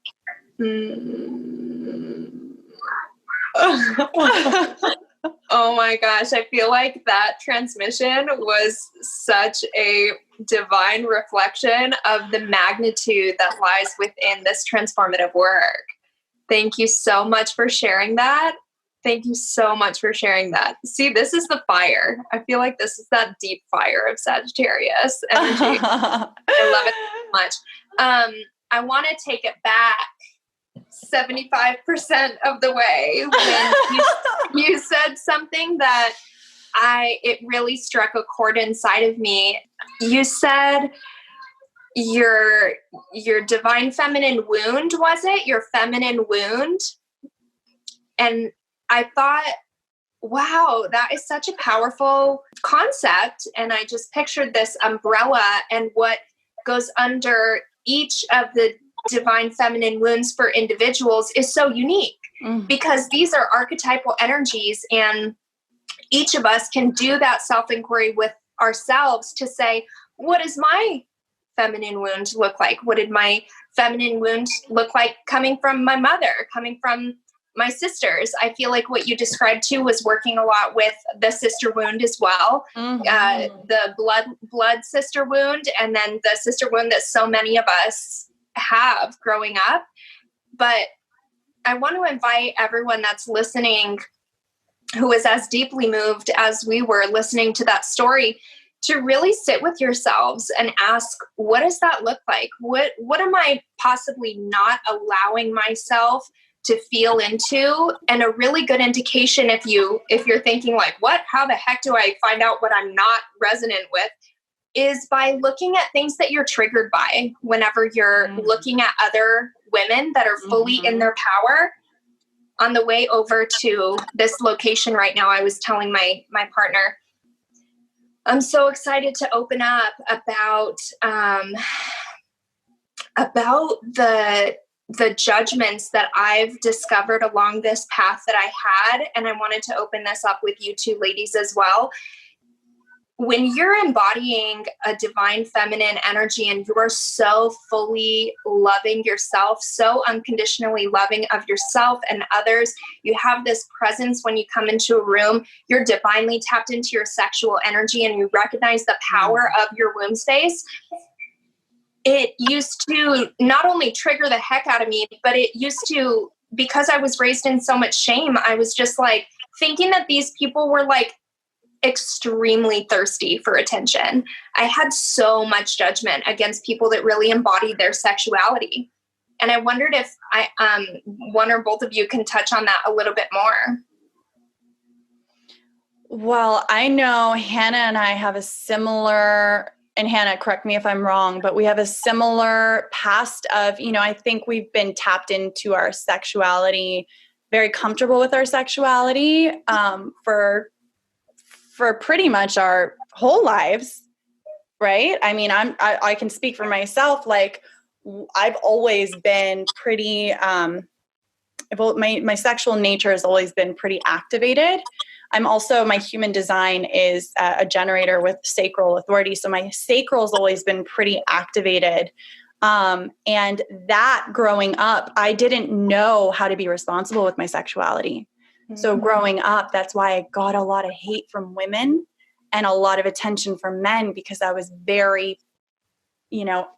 Oh my gosh, I feel like that transmission was such a divine reflection of the magnitude that lies within this transformative work. Thank you so much for sharing that. Thank you so much for sharing that. See, this is the fire. I feel like this is that deep fire of Sagittarius energy. I love it so much. I want to take it back 75% of the way when you said something that it really struck a chord inside of me. You said your divine feminine wound, was it? Your feminine wound. And I thought, wow, that is such a powerful concept. And I just pictured this umbrella and what goes under each of the divine feminine wounds for individuals is so unique because these are archetypal energies, and each of us can do that self-inquiry with ourselves to say, what does my feminine wound look like? What did my feminine wound look like coming from my mother, coming from my sisters? I feel like what you described too was working a lot with the sister wound as well. The blood sister wound, and then the sister wound that so many of us have growing up. But I want to invite everyone that's listening who is as deeply moved as we were listening to that story to really sit with yourselves and ask, what does that look like? What am I possibly not allowing myself to feel into? And a really good indication if you're thinking like, what, how the heck do I find out what I'm not resonant with, is by looking at things that you're triggered by whenever you're looking at other women that are fully in their power. On the way over to this location right now, I was telling my partner, I'm so excited to open up about the judgments that I've discovered along this path that I had. And I wanted to open this up with you two ladies as well. When you're embodying a divine feminine energy and you're so fully loving yourself, so unconditionally loving of yourself and others, you have this presence when you come into a room, you're divinely tapped into your sexual energy and you recognize the power of your womb space. It used to not only trigger the heck out of me, but it used to, because I was raised in so much shame, I was just like thinking that these people were like extremely thirsty for attention. I had so much judgment against people that really embodied their sexuality. And I wondered if one or both of you can touch on that a little bit more. Well, I know Hannah and I have a similar, and Hannah, correct me if I'm wrong, but we have a similar past of, I think we've been tapped into our sexuality, very comfortable with our sexuality for pretty much our whole lives, right? I mean, I can speak for myself. Like, I've always been pretty, my sexual nature has always been pretty activated. I'm also, my human design is a generator with sacral authority. So my sacral's always been pretty activated. And that growing up, I didn't know how to be responsible with my sexuality. So growing up, that's why I got a lot of hate from women and a lot of attention from men, because I was very,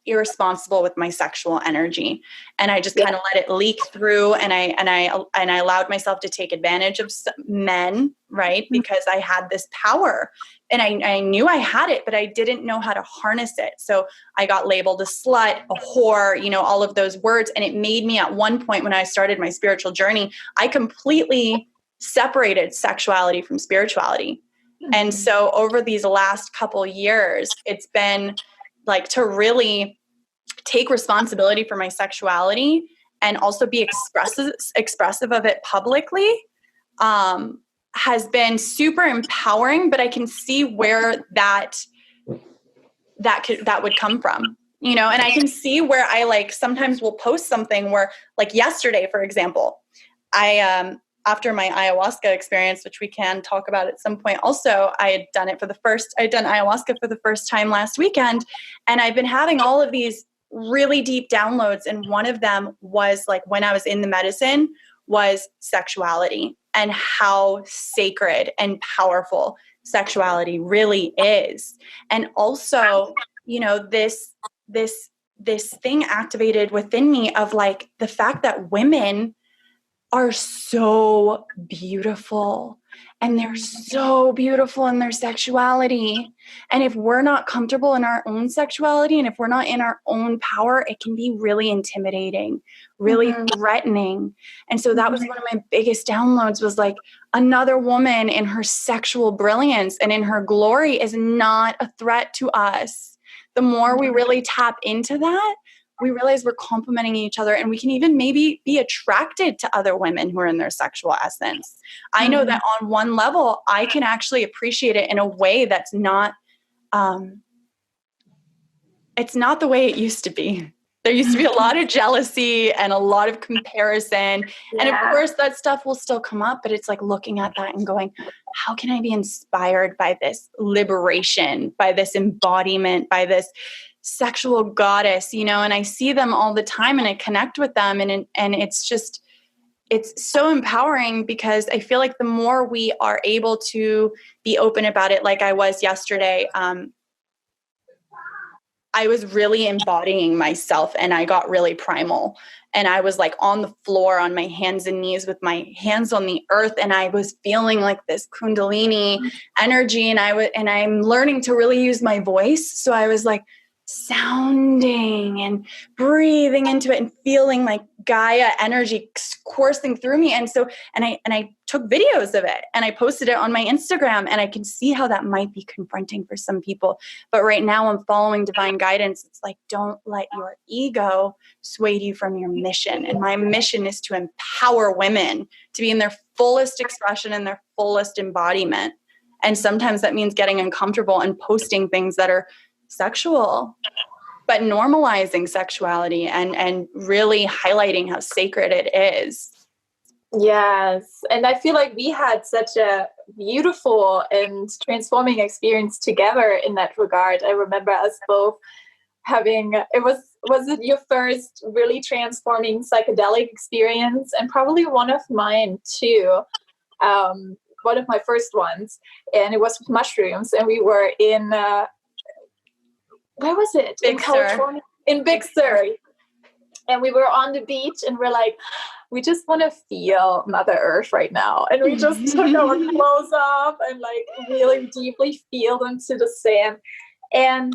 irresponsible with my sexual energy. And I just kind of let it leak through, and I allowed myself to take advantage of men, right? Because I had this power and I knew I had it, but I didn't know how to harness it. So I got labeled a slut, a whore, all of those words. And it made me, at one point when I started my spiritual journey, I completely separated sexuality from spirituality. And so over these last couple years, it's been like to really take responsibility for my sexuality and also be expressive of it publicly, has been super empowering. But I can see where that would come from, and I can see where I sometimes will post something where, like yesterday, for example, after my ayahuasca experience, which we can talk about at some point. Also, I'd done ayahuasca for the first time last weekend. And I've been having all of these really deep downloads. And one of them was like when I was in the medicine was sexuality and how sacred and powerful sexuality really is. And also, you know, this thing activated within me of like the fact that women are so beautiful and they're so beautiful in their sexuality. And if we're not comfortable in our own sexuality and if we're not in our own power, it can be really intimidating, really threatening. And so that was one of my biggest downloads was like another woman in her sexual brilliance and in her glory is not a threat to us. The more we really tap into that, we realize we're complementing each other and we can even maybe be attracted to other women who are in their sexual essence. I know that on one level, I can actually appreciate it in a way that's not, it's not the way it used to be. There used to be a lot of jealousy and a lot of comparison. Yeah. And of course that stuff will still come up, but it's like looking at that and going, how can I be inspired by this liberation, by this embodiment, by this sexual goddess, you know, and I see them all the time and I connect with them and it's just, it's so empowering because I feel like the more we are able to be open about it, like I was yesterday, I was really embodying myself and I got really primal and I was like on the floor on my hands and knees with my hands on the earth and I was feeling like this kundalini energy and I'm learning to really use my voice. So I was like sounding and breathing into it and feeling like Gaia energy coursing through me. And so, and I took videos of it and I posted it on my Instagram and I can see how that might be confronting for some people. But right now I'm following divine guidance. It's like, don't let your ego sway you from your mission. And my mission is to empower women to be in their fullest expression and their fullest embodiment. And sometimes that means getting uncomfortable and posting things that are sexual, but normalizing sexuality and really highlighting how sacred it is. Yes. And I feel like we had such a beautiful and transforming experience together in that regard. I remember us both having, was it your first really transforming psychedelic experience? And probably one of mine too. One of my first ones. And it was with mushrooms. And we were in, where was it? Big in California, in Big Sur. And we were on the beach and we're like, we just want to feel Mother Earth right now. And we just took our clothes off and like really deeply feel into the sand. And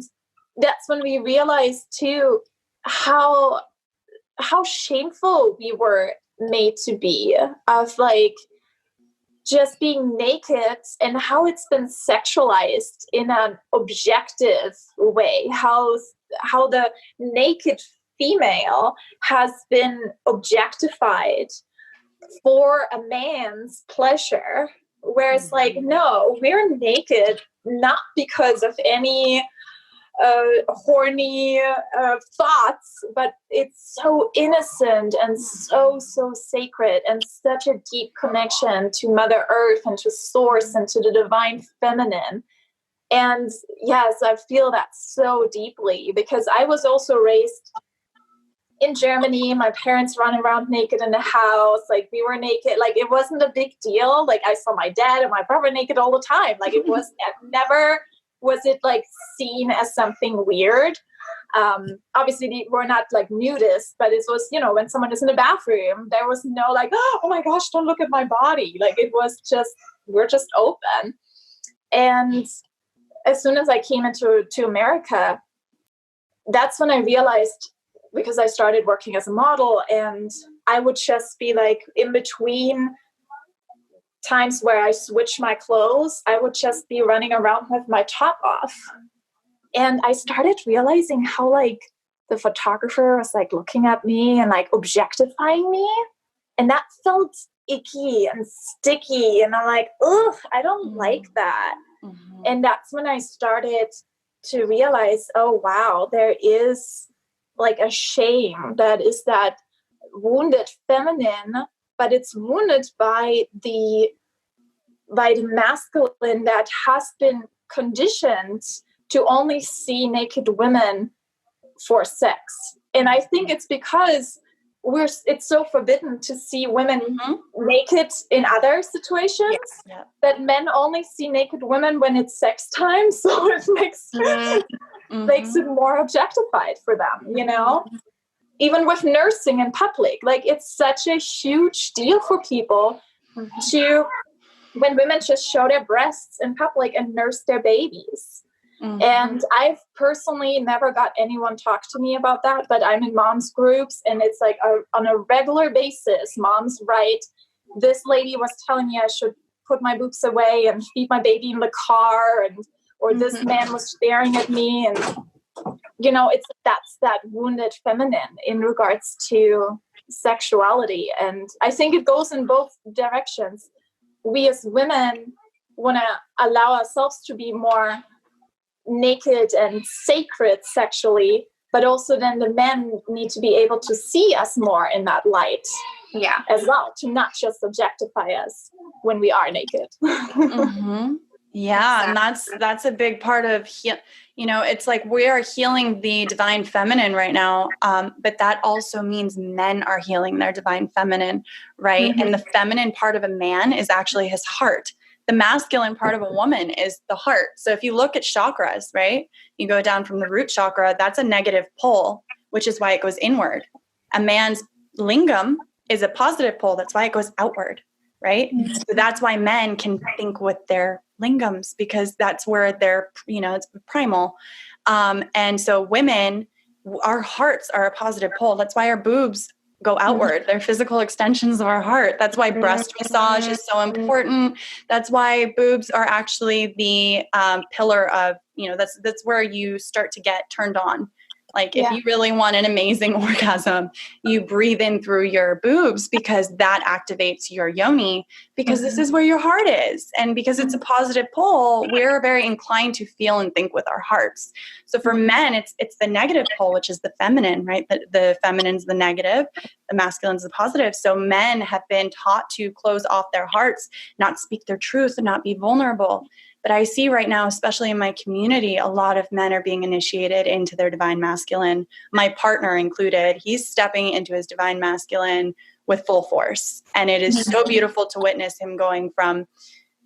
that's when we realized too, how shameful we were made to be of like, just being naked and how it's been sexualized in an objective way, how the naked female has been objectified for a man's pleasure. Whereas like, no, we're naked, not because of any horny thoughts, but it's so innocent and so sacred and such a deep connection to Mother Earth and to Source and to the divine feminine. And yes, I feel that so deeply because I was also raised in Germany. My parents run around naked in the house. Like we were naked. Like it wasn't a big deal. Like I saw my dad and my brother naked all the time. Like it was never was it like seen as something weird. Obviously we're not like nudists, but it was, you know, when someone is in the bathroom, there was no like, oh my gosh, don't look at my body. Like it was just, we're just open. And as soon as I came into America, that's when I realized, because I started working as a model and I would just be like in between times where I switch my clothes, I would just be running around with my top off. And I started realizing how like the photographer was like looking at me and like objectifying me. And that felt icky and sticky. And I'm like, ugh, I don't like that. Mm-hmm. And that's when I started to realize, oh, wow, there is like a shame that is that wounded feminine but it's wounded by the masculine that has been conditioned to only see naked women for sex. And I think it's because it's so forbidden to see women naked in other situations that men only see naked women when it's sex time. So it makes it more objectified for them, you know? Even with nursing in public, like it's such a huge deal for people when women just show their breasts in public and nurse their babies. And I've personally never got anyone talk to me about that, but I'm in moms groups and it's like on a regular basis, moms write, this lady was telling me I should put my boobs away and feed my baby in the car, or this man was staring at me. And, you know, that's that wounded feminine in regards to sexuality. And I think it goes in both directions. We as women want to allow ourselves to be more naked and sacred sexually, but also then the men need to be able to see us more in that light as well, to not just objectify us when we are naked. Yeah. And that's a big part of, it's like we are healing the divine feminine right now. But that also means men are healing their divine feminine, right? And the feminine part of a man is actually his heart. The masculine part of a woman is the heart. So if you look at chakras, right, you go down from the root chakra, that's a negative pole, which is why it goes inward. A man's lingam is a positive pole. That's why it goes outward, right? So that's why men can think with their lingams, because that's where they're, it's primal. And so women, our hearts are a positive pole. That's why our boobs go outward. They're physical extensions of our heart. That's why breast massage is so important. That's why boobs are actually the pillar of, that's where you start to get turned on. Like if you really want an amazing orgasm, you breathe in through your boobs, because that activates your yoni, because this is where your heart is. And because it's a positive pole, we're very inclined to feel and think with our hearts. So for men, it's the negative pole, which is the feminine, right? The feminine's the negative, the masculine's the positive. So men have been taught to close off their hearts, not speak their truth, and not be vulnerable. But I see right now, especially in my community, a lot of men are being initiated into their divine masculine. My partner included, he's stepping into his divine masculine with full force. And it is so beautiful to witness him going from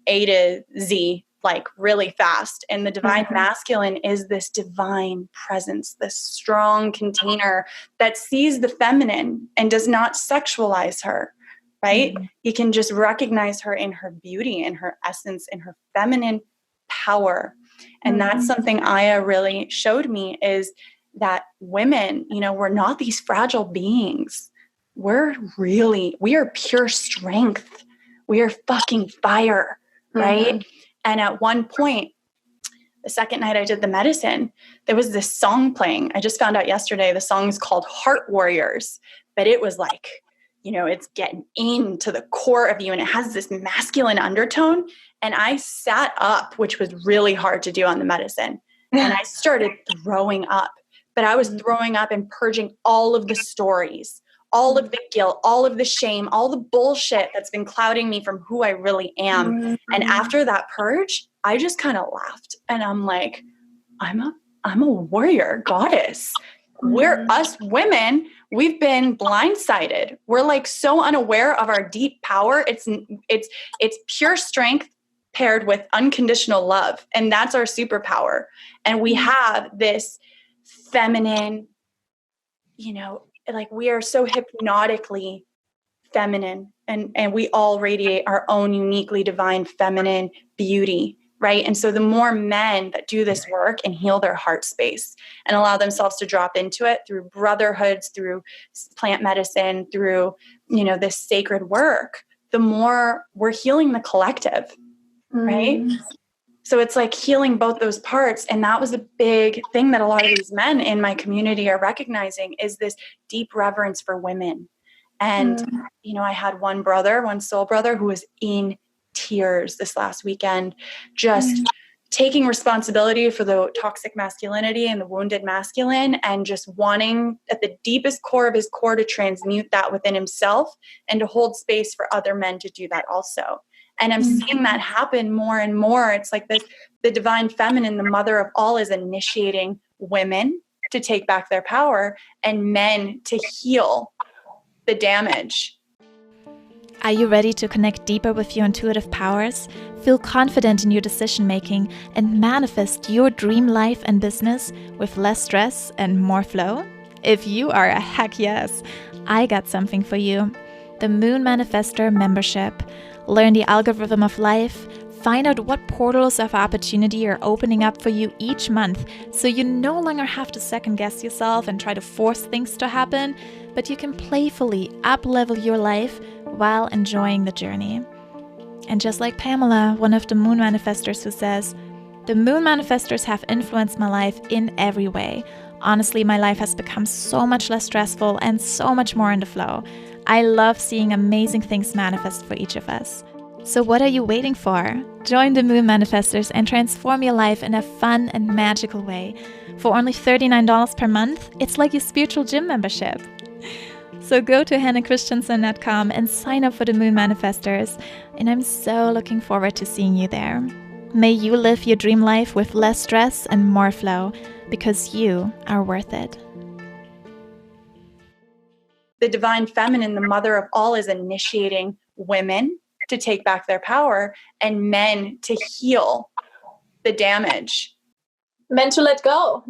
A to Z, like really fast. And the divine masculine is this divine presence, this strong container that sees the feminine and does not sexualize her. Right? You can just recognize her in her beauty, in her essence, in her feminine power. And that's something Aya really showed me, is that women, we're not these fragile beings. We are pure strength. We are fucking fire. Right? And at one point, the second night I did the medicine, there was this song playing. I just found out yesterday, the song is called Heart Warriors, but it was like, it's getting into the core of you, and it has this masculine undertone. And I sat up, which was really hard to do on the medicine. And I started throwing up, but I was throwing up and purging all of the stories, all of the guilt, all of the shame, all the bullshit that's been clouding me from who I really am. And after that purge, I just kind of laughed, and I'm like, I'm a warrior goddess. We're us women. We've been blindsided. We're like so unaware of our deep power. It's pure strength paired with unconditional love. And that's our superpower. And we have this feminine, like we are so hypnotically feminine, and we all radiate our own uniquely divine feminine beauty. Right. And so the more men that do this work and heal their heart space and allow themselves to drop into it through brotherhoods, through plant medicine, through, this sacred work, the more we're healing the collective. Right. So it's like healing both those parts. And that was a big thing that a lot of these men in my community are recognizing, is this deep reverence for women. And, I had one soul brother who was in tears this last weekend, just taking responsibility for the toxic masculinity and the wounded masculine, and just wanting at the deepest core of his core to transmute that within himself and to hold space for other men to do that also. And I'm seeing that happen more and more. It's like this, the divine feminine, the mother of all, is initiating women to take back their power and men to heal the damage. Are you ready to connect deeper with your intuitive powers, feel confident in your decision making, and manifest your dream life and business with less stress and more flow? If you are, a heck yes, I got something for you. The Moon Manifestor membership. Learn the algorithm of life, find out what portals of opportunity are opening up for you each month, so you no longer have to second guess yourself and try to force things to happen, but you can playfully up-level your life while enjoying the journey. And just like Pamela, one of the Moon Manifestors, who says, "The Moon Manifestors have influenced my life in every way. Honestly, my life has become so much less stressful and so much more in the flow. I love seeing amazing things manifest for each of us." So what are you waiting for? Join the Moon Manifestors and transform your life in a fun and magical way. For only $39 per month, it's like your spiritual gym membership. So go to hannahchristiansen.com and sign up for the Moon Manifestors, and I'm so looking forward to seeing you there. May you live your dream life with less stress and more flow, because you are worth it. The divine feminine, the mother of all, is initiating women to take back their power and men to heal the damage. Men to let go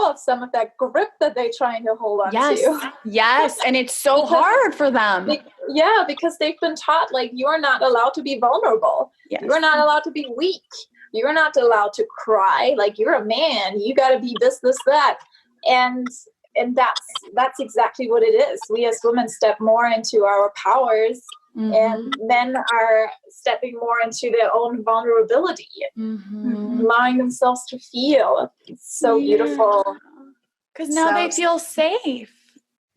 of some of that grip that they're trying to hold on to. Yes. And it's so hard for them. Because they've been taught, like, you are not allowed to be vulnerable. Yes. You are not allowed to be weak. You're not allowed to cry. Like, you're a man. You got to be this, that. And that's exactly what it is. We as women step more into our powers, and men are stepping more into their own vulnerability, allowing themselves to feel. It's so beautiful. Because now they feel safe.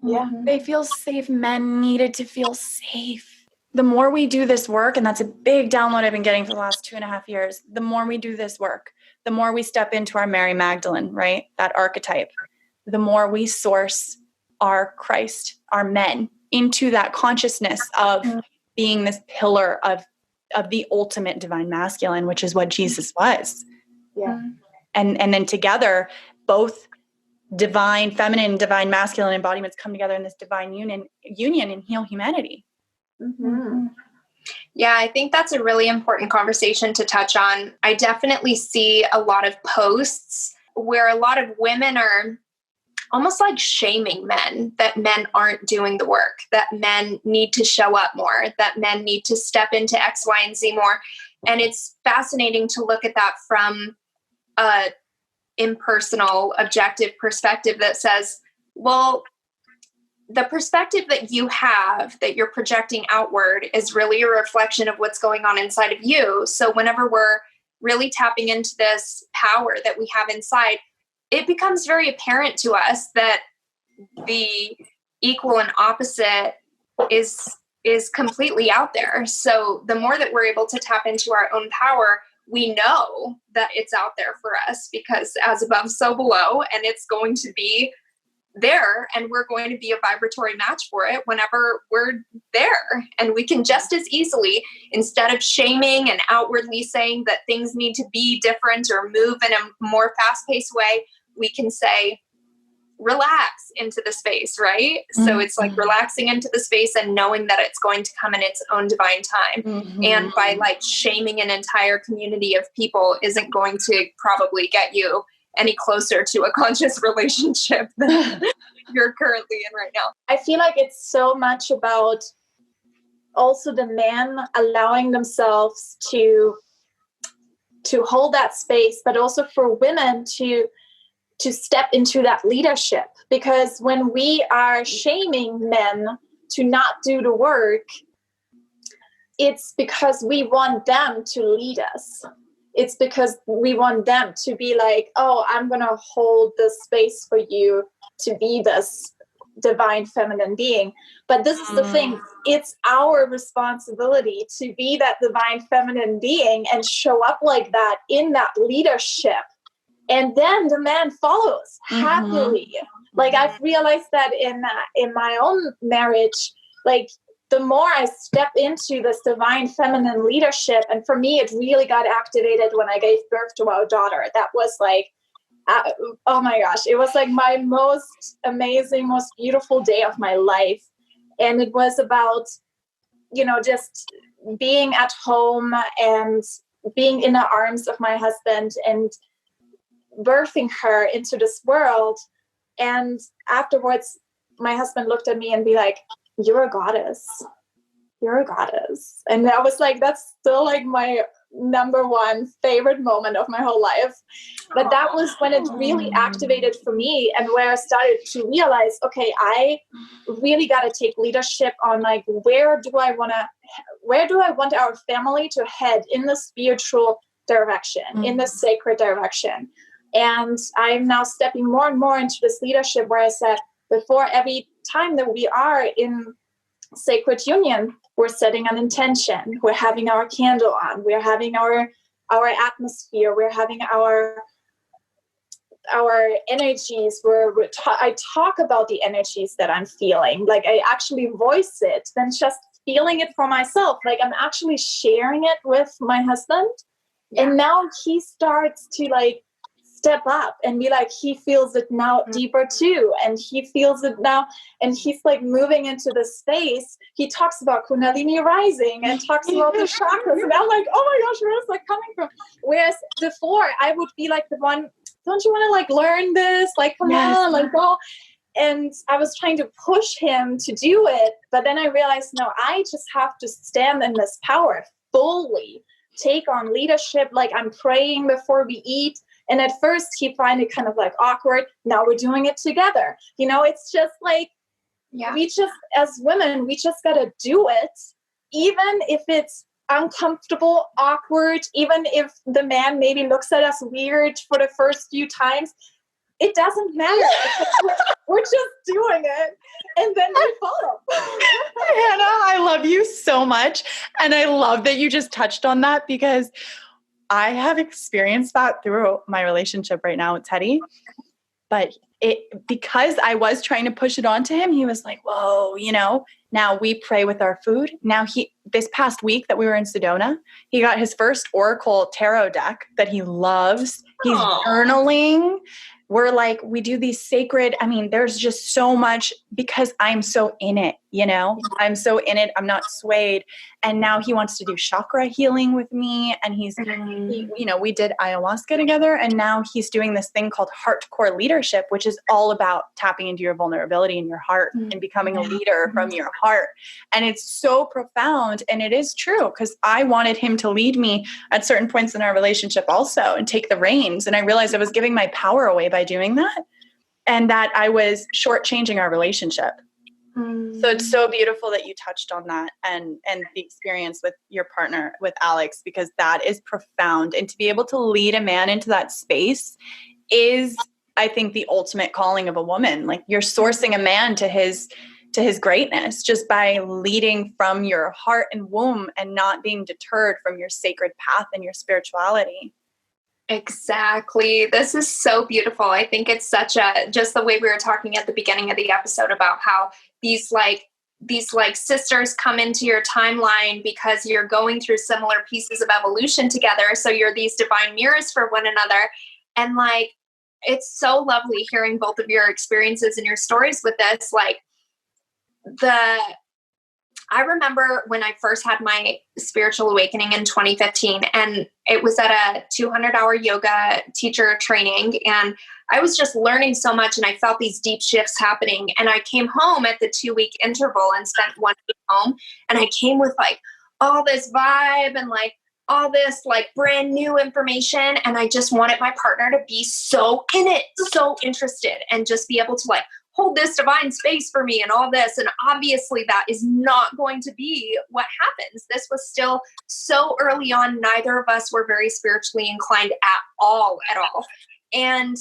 Yeah. They feel safe. Men needed to feel safe. The more we do this work, and that's a big download I've been getting for the last 2.5 years, the more we do this work, the more we step into our Mary Magdalene, right? That archetype. The more we source our Christ, our men, into that consciousness of being this pillar of the ultimate divine masculine, which is what Jesus was. Yeah. And then together, both divine feminine, divine masculine embodiments come together in this divine union and heal humanity. Yeah, I think that's a really important conversation to touch on. I definitely see a lot of posts where a lot of women are almost like shaming men, that men aren't doing the work, that men need to show up more, that men need to step into X, Y, and Z more. And it's fascinating to look at that from a impersonal, objective perspective that says, well, the perspective that you have, that you're projecting outward, is really a reflection of what's going on inside of you. So whenever we're really tapping into this power that we have inside, it becomes very apparent to us that the equal and opposite is completely out there. So the more that we're able to tap into our own power, we know that it's out there for us, because as above, so below, and it's going to be there, and we're going to be a vibratory match for it whenever we're there. And we can just as easily, instead of shaming and outwardly saying that things need to be different or move in a more fast-paced way, we can say, relax into the space, right? So it's like relaxing into the space and knowing that it's going to come in its own divine time. And by like shaming an entire community of people isn't going to probably get you any closer to a conscious relationship than you're currently in right now. I feel like it's so much about also the men allowing themselves to hold that space, but also for women to step into that leadership. Because when we are shaming men to not do the work, it's because we want them to lead us. It's because we want them to be like, oh, I'm going to hold this space for you to be this divine feminine being. But this is the thing. It's our responsibility to be that divine feminine being and show up like that in that leadership. And then the man follows happily. Like I've realized that in my own marriage, like the more I step into this divine feminine leadership, and for me, it really got activated when I gave birth to our daughter. That was like, oh my gosh, it was like my most amazing, most beautiful day of my life. And it was about, just being at home and being in the arms of my husband and birthing her into this world. And afterwards, my husband looked at me and be like, "You're a goddess. You're a goddess." And I was like, that's still like my number one favorite moment of my whole life. But that was when it really activated for me, and where I started to realize, okay, I really got to take leadership on like, where do I want our family to head in the spiritual direction, in the sacred direction. And I'm now stepping more and more into this leadership where I said, before every time that we are in sacred union, we're setting an intention. We're having our candle on. We're having our atmosphere. We're having our energies. I talk about the energies that I'm feeling. Like I actually voice it, than just feeling it for myself. Like I'm actually sharing it with my husband. Yeah. And now he starts to like step up and be like, he feels it now deeper too. And he feels it now. And he's like moving into the space. He talks about Kundalini rising and talks about the chakras. And I'm like, oh my gosh, where is that coming from? Whereas before I would be like the one, don't you want to like learn this? Like, come on, like go. And I was trying to push him to do it. But then I realized, no, I just have to stand in this power fully, take on leadership. Like I'm praying before we eat. And at first he find it kind of like awkward. Now we're doing it together. It's just like, we just, as women, we just got to do it. Even if it's uncomfortable, awkward, even if the man maybe looks at us weird for the first few times, it doesn't matter. We're just doing it. And then we follow. Hannah, I love you so much. And I love that you just touched on that, because I have experienced that through my relationship right now with Teddy. But because I was trying to push it onto him, he was like, whoa, now we pray with our food. Now this past week that we were in Sedona, he got his first Oracle tarot deck that he loves. He's journaling. We're like, we do these sacred, there's just so much, because I'm so in it, I'm so in it. I'm not swayed. And now he wants to do chakra healing with me. And we did ayahuasca together. And now he's doing this thing called heart core leadership, which is all about tapping into your vulnerability in your heart and becoming a leader from your heart. And it's so profound. And it is true, because I wanted him to lead me at certain points in our relationship also and take the reins. And I realized I was giving my power away by doing that, and that I was shortchanging our relationship. So it's so beautiful that you touched on that and the experience with your partner, with Alex, because that is profound. And to be able to lead a man into that space is, I think, the ultimate calling of a woman. Like you're sourcing a man to his greatness just by leading from your heart and womb and not being deterred from your sacred path and your spirituality. Exactly. This is so beautiful. I think it's just the way we were talking at the beginning of the episode about how these sisters come into your timeline because you're going through similar pieces of evolution together. So you're these divine mirrors for one another. And like, it's so lovely hearing both of your experiences and your stories with this. Like I remember when I first had my spiritual awakening in 2015, and it was at a 200-hour yoga teacher training. And I was just learning so much, and I felt these deep shifts happening. And I came home at the 2-week interval and spent 1 week home. And I came with like all this vibe and like all this like brand new information. And I just wanted my partner to be so in it, so interested, and just be able to like hold this divine space for me and all this. And obviously that is not going to be what happens. This was still so early on. Neither of us were very spiritually inclined at all. And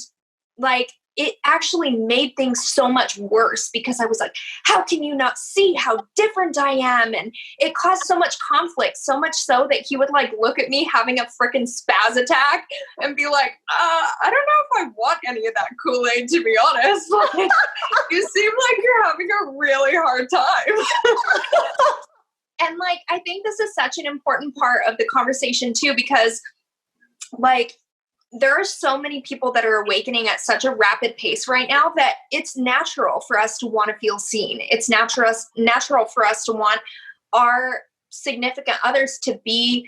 like, it actually made things so much worse because I was like, how can you not see how different I am? And it caused so much conflict, so much so that he would like look at me having a freaking spaz attack and be like, I don't know if I want any of that Kool-Aid, to be honest. Like, you seem like you're having a really hard time. And like, I think this is such an important part of the conversation too, because like, there are so many people that are awakening at such a rapid pace right now that it's natural for us to want to feel seen. It's natural for us to want our significant others to be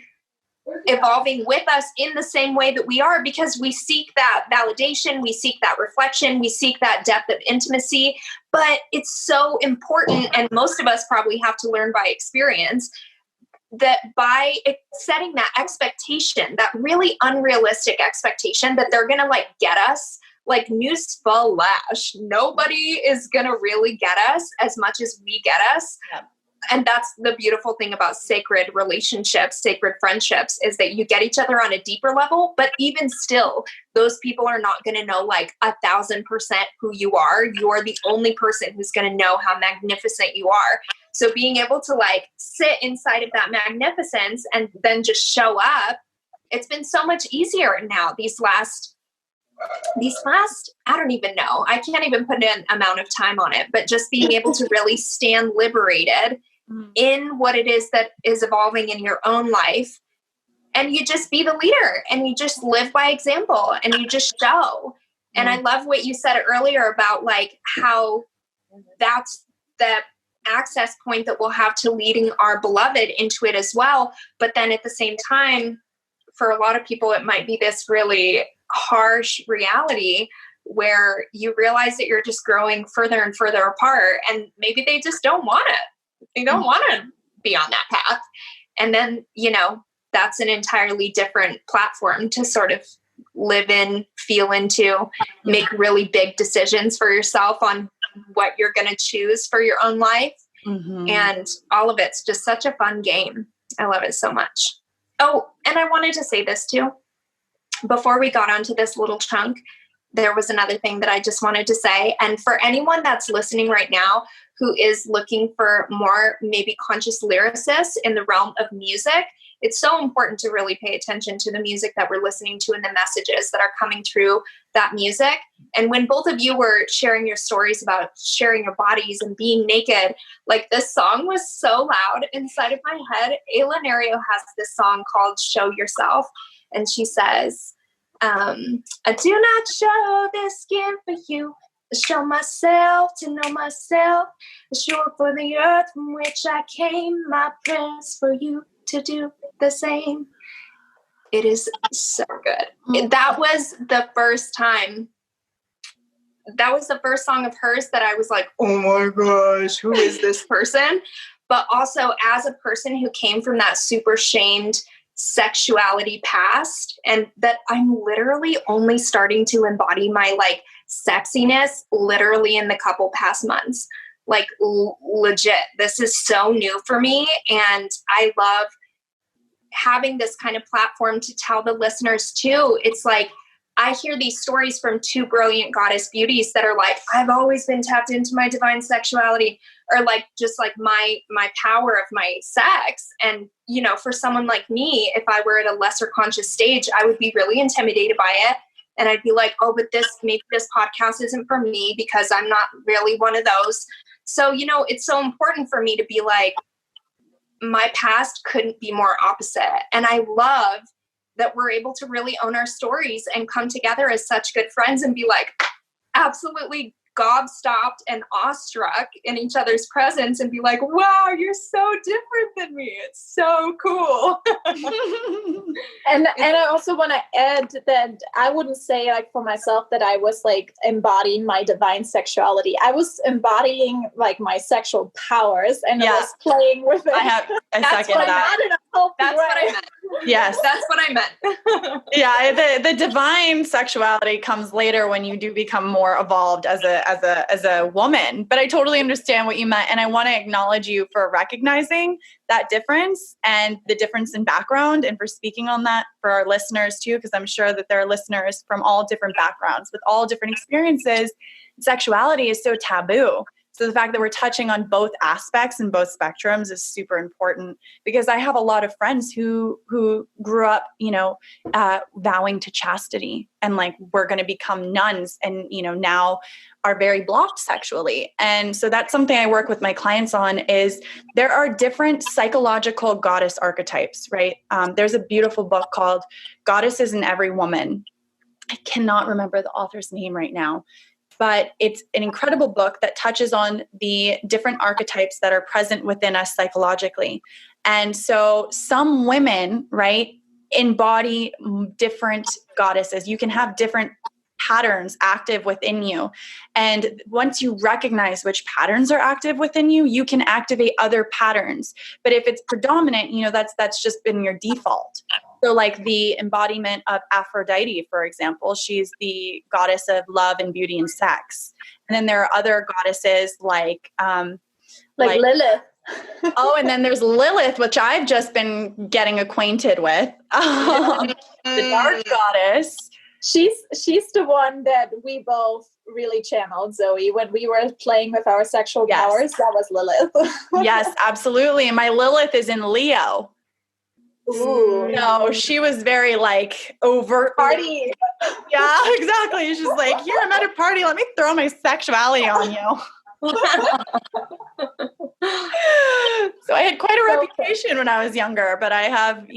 evolving with us in the same way that we are, because we seek that validation, we seek that reflection, we seek that depth of intimacy. But it's so important, and most of us probably have to learn by experience, that by setting that expectation, that really unrealistic expectation that they're going to like get us, like newsflash, nobody is going to really get us as much as we get us. Yeah. And that's the beautiful thing about sacred relationships, sacred friendships, is that you get each other on a deeper level. But even still, those people are not going to know like 1,000% who you are. You're the only person who's going to know how magnificent you are. So being able to like sit inside of that magnificence and then just show up, it's been so much easier now these last, I don't even know. I can't even put an amount of time on it, but just being able to really stand liberated in what it is that is evolving in your own life. And you just be the leader and you just live by example and you just show. And I love what you said earlier about like how that's the access point that we'll have to leading our beloved into it as well. But then at the same time, for a lot of people, it might be this really harsh reality where you realize that you're just growing further and further apart, and maybe they just don't want it. They don't want to be on that path. And then, you know, that's an entirely different platform to sort of live in, feel into, make really big decisions for yourself on what you're going to choose for your own life. And all of it's just such a fun game. I love it so much. Oh, and I wanted to say this too. Before we got onto this little chunk, there was another thing that I just wanted to say. And for anyone that's listening right now who is looking for more maybe conscious lyricists in the realm of music, it's so important to really pay attention to the music that we're listening to and the messages that are coming through that music. And when both of you were sharing your stories about sharing your bodies and being naked, like this song was so loud inside of my head. Ayla Nario has this song called Show Yourself. And she says, I do not show this skin for you. I show myself to know myself. I show up for the earth from which I came. My prayers for you to do the same. It is so good. That was the first time. That was the first song of hers that I was like, oh my gosh, who is this person? But also as a person who came from that super shamed sexuality past, and that I'm literally only starting to embody my like sexiness literally in the couple past months. Like legit, this is so new for me. And I love having this kind of platform to tell the listeners too. It's like, I hear these stories from two brilliant goddess beauties that are like, I've always been tapped into my divine sexuality, or like, just like my power of my sex. And, you know, for someone like me, if I were at a lesser conscious stage, I would be really intimidated by it. And I'd be like, oh, but maybe this podcast isn't for me because I'm not really one of those. So, you know, it's so important for me to be like, my past couldn't be more opposite. And I love that we're able to really own our stories and come together as such good friends and be like absolutely gobstopped and awestruck in each other's presence and be like, wow, you're so different than me. It's so cool. And I also want to add that I wouldn't say like for myself that I was like embodying my divine sexuality. I was embodying like my sexual powers and I was playing with it. I second that. That's what I meant. Yes. That's what I meant. Yeah, the divine sexuality comes later when you do become more evolved as a woman. But I totally understand what you meant, and I want to acknowledge you for recognizing that difference and the difference in background, and for speaking on that for our listeners too, because I'm sure that there are listeners from all different backgrounds with all different experiences. Sexuality is so taboo. So the fact that we're touching on both aspects and both spectrums is super important, because I have a lot of friends who grew up, vowing to chastity and like, we're going to become nuns, and, now are very blocked sexually. And so that's something I work with my clients on, is there are different psychological goddess archetypes, right? There's a beautiful book called Goddesses in Every Woman. I cannot remember the author's name right now, but it's an incredible book that touches on the different archetypes that are present within us psychologically. And so some women, right, embody different goddesses. You can have different patterns active within you. And once you recognize which patterns are active within you, you can activate other patterns. But if it's predominant, that's just been your default. So like the embodiment of Aphrodite, for example, she's the goddess of love and beauty and sex. And then there are other goddesses like Lilith. Oh, and then there's Lilith, which I've just been getting acquainted with. The dark goddess. She's the one that we both really channeled, Zoe, when we were playing with our sexual powers. That was Lilith. Yes, absolutely. And my Lilith is in Leo. Ooh. No, she was very like overt Party. Yeah, exactly. She's like, here, I'm at a party. Let me throw my sexuality on you. So I had quite a reputation when I was younger, but I have,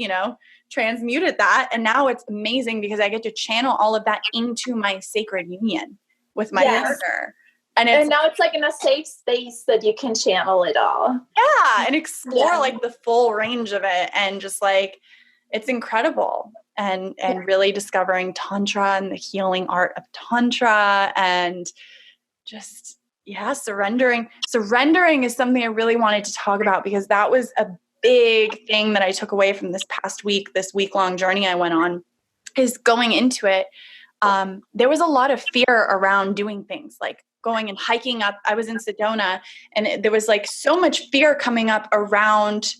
transmuted that. And now it's amazing because I get to channel all of that into my sacred union with my partner. And now it's like in a safe space that you can channel it all. Yeah. And explore like the full range of it. And just like, it's incredible. And really discovering Tantra and the healing art of Tantra, and just, surrendering. Surrendering is something I really wanted to talk about, because that was a big thing that I took away from this past week, this week-long journey I went on, is going into it. There was a lot of fear around doing things like going and hiking up. I was in Sedona, and there was like so much fear coming up around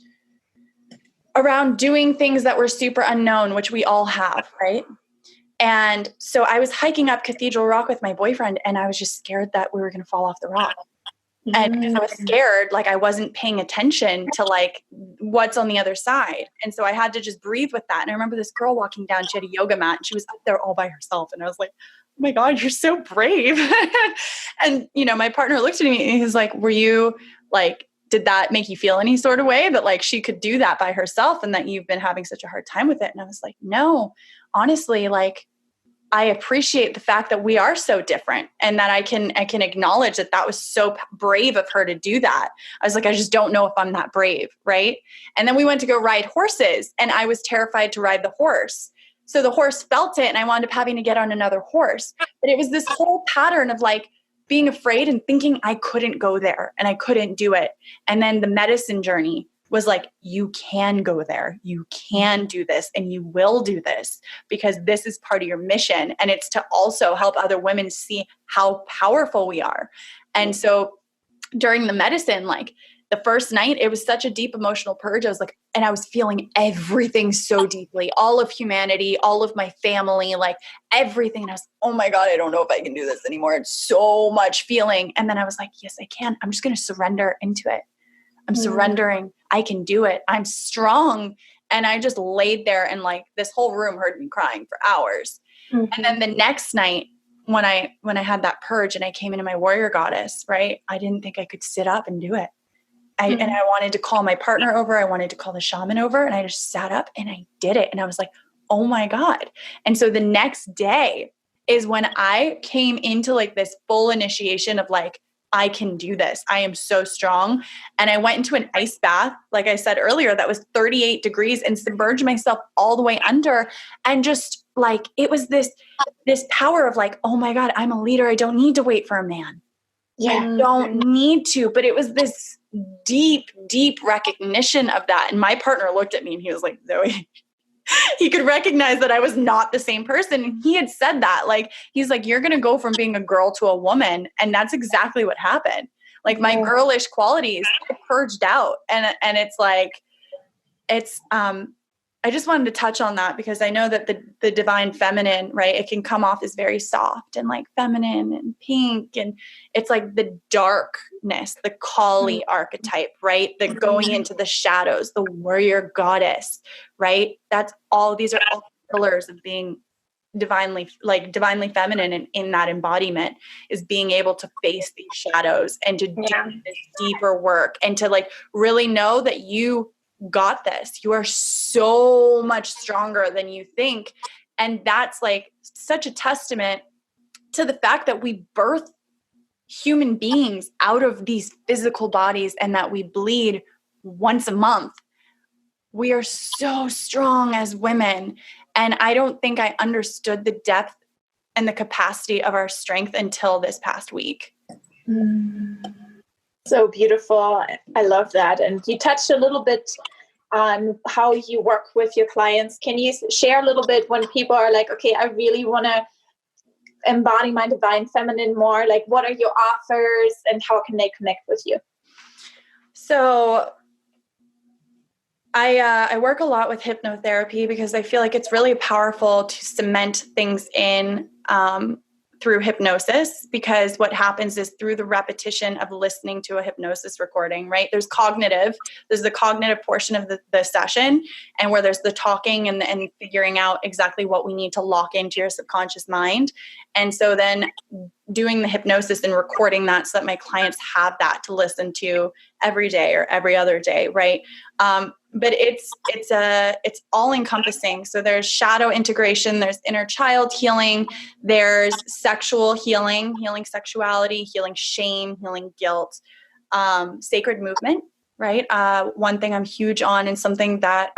doing things that were super unknown, which we all have, right? And so I was hiking up Cathedral Rock with my boyfriend, and I was just scared that we were going to fall off the rock. And because I was scared, like I wasn't paying attention to like what's on the other side. And so I had to just breathe with that. And I remember this girl walking down, she had a yoga mat, and she was up there all by herself. And I was like, oh my God, you're so brave. And, my partner looked at me and he's like, were you like, did that make you feel any sort of way that like she could do that by herself and that you've been having such a hard time with it? And I was like, no, honestly, like I appreciate the fact that we are so different, and that I can acknowledge that was so brave of her to do that. I was like, I just don't know if I'm that brave. Right. And then we went to go ride horses, and I was terrified to ride the horse. So the horse felt it, and I wound up having to get on another horse. But it was this whole pattern of like being afraid and thinking I couldn't go there and I couldn't do it. And then the medicine journey was like, you can go there, you can do this, and you will do this, because this is part of your mission. And it's to also help other women see how powerful we are. And so during the medicine, like the first night, it was such a deep emotional purge. I was like, and I was feeling everything so deeply, all of humanity, all of my family, like everything. And I was, oh my God, I don't know if I can do this anymore. It's so much feeling. And then I was like, yes, I can. I'm just going to surrender into it. I'm surrendering. I can do it. I'm strong. And I just laid there, and like this whole room heard me crying for hours. And then the next night, when I had that purge and I came into my warrior goddess, right? I didn't think I could sit up and do it. And I wanted to call my partner over. I wanted to call the shaman over, and I just sat up and I did it. And I was like, oh my God. And so the next day is when I came into like this full initiation of like, I can do this. I am so strong. And I went into an ice bath, like I said earlier, that was 38 degrees, and submerged myself all the way under. And just like, it was this power of like, oh my God, I'm a leader. I don't need to wait for a man. Yeah. I don't need to. But it was this deep, deep recognition of that. And my partner looked at me and he was like, Zoe, he could recognize that I was not the same person. And he had said that, like, he's like, you're going to go from being a girl to a woman. And that's exactly what happened. Like my girlish qualities purged out. And it's like, I just wanted to touch on that because I know that the divine feminine, right, it can come off as very soft and like feminine and pink. And it's like the darkness, the Kali archetype, right? The going into the shadows, the warrior goddess, right? These are all pillars of being divinely feminine. And in that embodiment is being able to face these shadows and to do this deeper work and to like really know that you got this. You are so much stronger than you think. And that's like such a testament to the fact that we birth human beings out of these physical bodies and that we bleed once a month. We are so strong as women. And I don't think I understood the depth and the capacity of our strength until this past week. So beautiful. I love that. And you touched a little bit on how you work with your clients. Can you share a little bit when people are like, okay, I really want to embody my divine feminine more? Like, what are your offers and how can they connect with you? So I work a lot with hypnotherapy because I feel like it's really powerful to cement things in through hypnosis, because what happens is through the repetition of listening to a hypnosis recording, right? There's the cognitive portion of the session, and where there's the talking and figuring out exactly what we need to lock into your subconscious mind. And so then doing the hypnosis and recording that so that my clients have that to listen to every day or every other day, right? But it's all encompassing. So there's shadow integration, there's inner child healing, there's sexual healing sexuality, healing shame, healing guilt, sacred movement, right? One thing I'm huge on and something that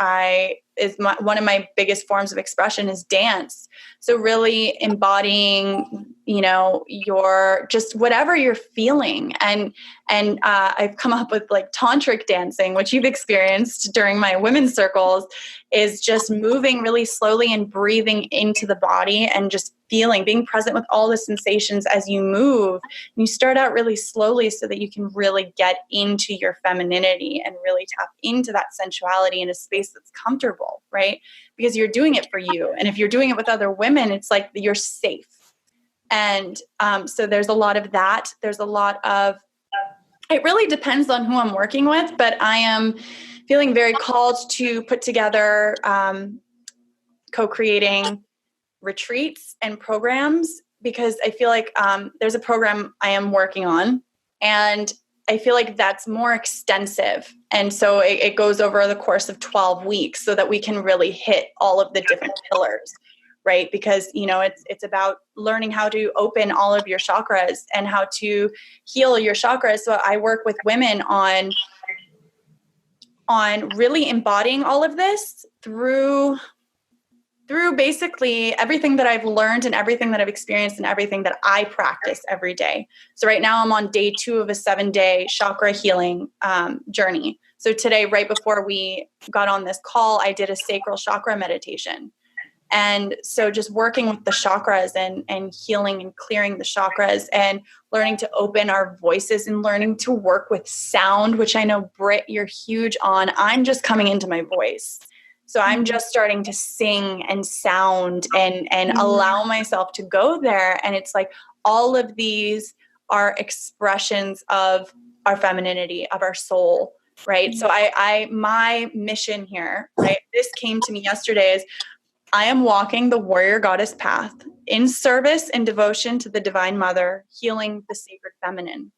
one of my biggest forms of expression is dance. So really embodying, your just whatever you're feeling. And I've come up with like tantric dancing, which you've experienced during my women's circles, is just moving really slowly and breathing into the body and just being present with all the sensations as you move. And you start out really slowly so that you can really get into your femininity and really tap into that sensuality in a space that's comfortable, right? Because you're doing it for you. And if you're doing it with other women, it's like you're safe. And so there's a lot of that. There's a lot of, it really depends on who I'm working with, but I am feeling very called to put together co-creating retreats and programs, because I feel like there's a program I am working on, and I feel like that's more extensive. And so it goes over the course of 12 weeks so that we can really hit all of the different pillars, right? Because, it's about learning how to open all of your chakras and how to heal your chakras. So I work with women on really embodying all of this through basically everything that I've learned and everything that I've experienced and everything that I practice every day. So right now I'm on day 2 of a 7-day chakra healing journey. So today, right before we got on this call, I did a sacral chakra meditation. And so just working with the chakras and healing and clearing the chakras and learning to open our voices and learning to work with sound, which I know, Britt, you're huge on. I'm just coming into my voice. So I'm just starting to sing and sound and allow myself to go there. And it's like all of these are expressions of our femininity, of our soul, right? So my mission here, right, this came to me yesterday, is I am walking the warrior goddess path in service and devotion to the divine mother, healing the sacred feminine.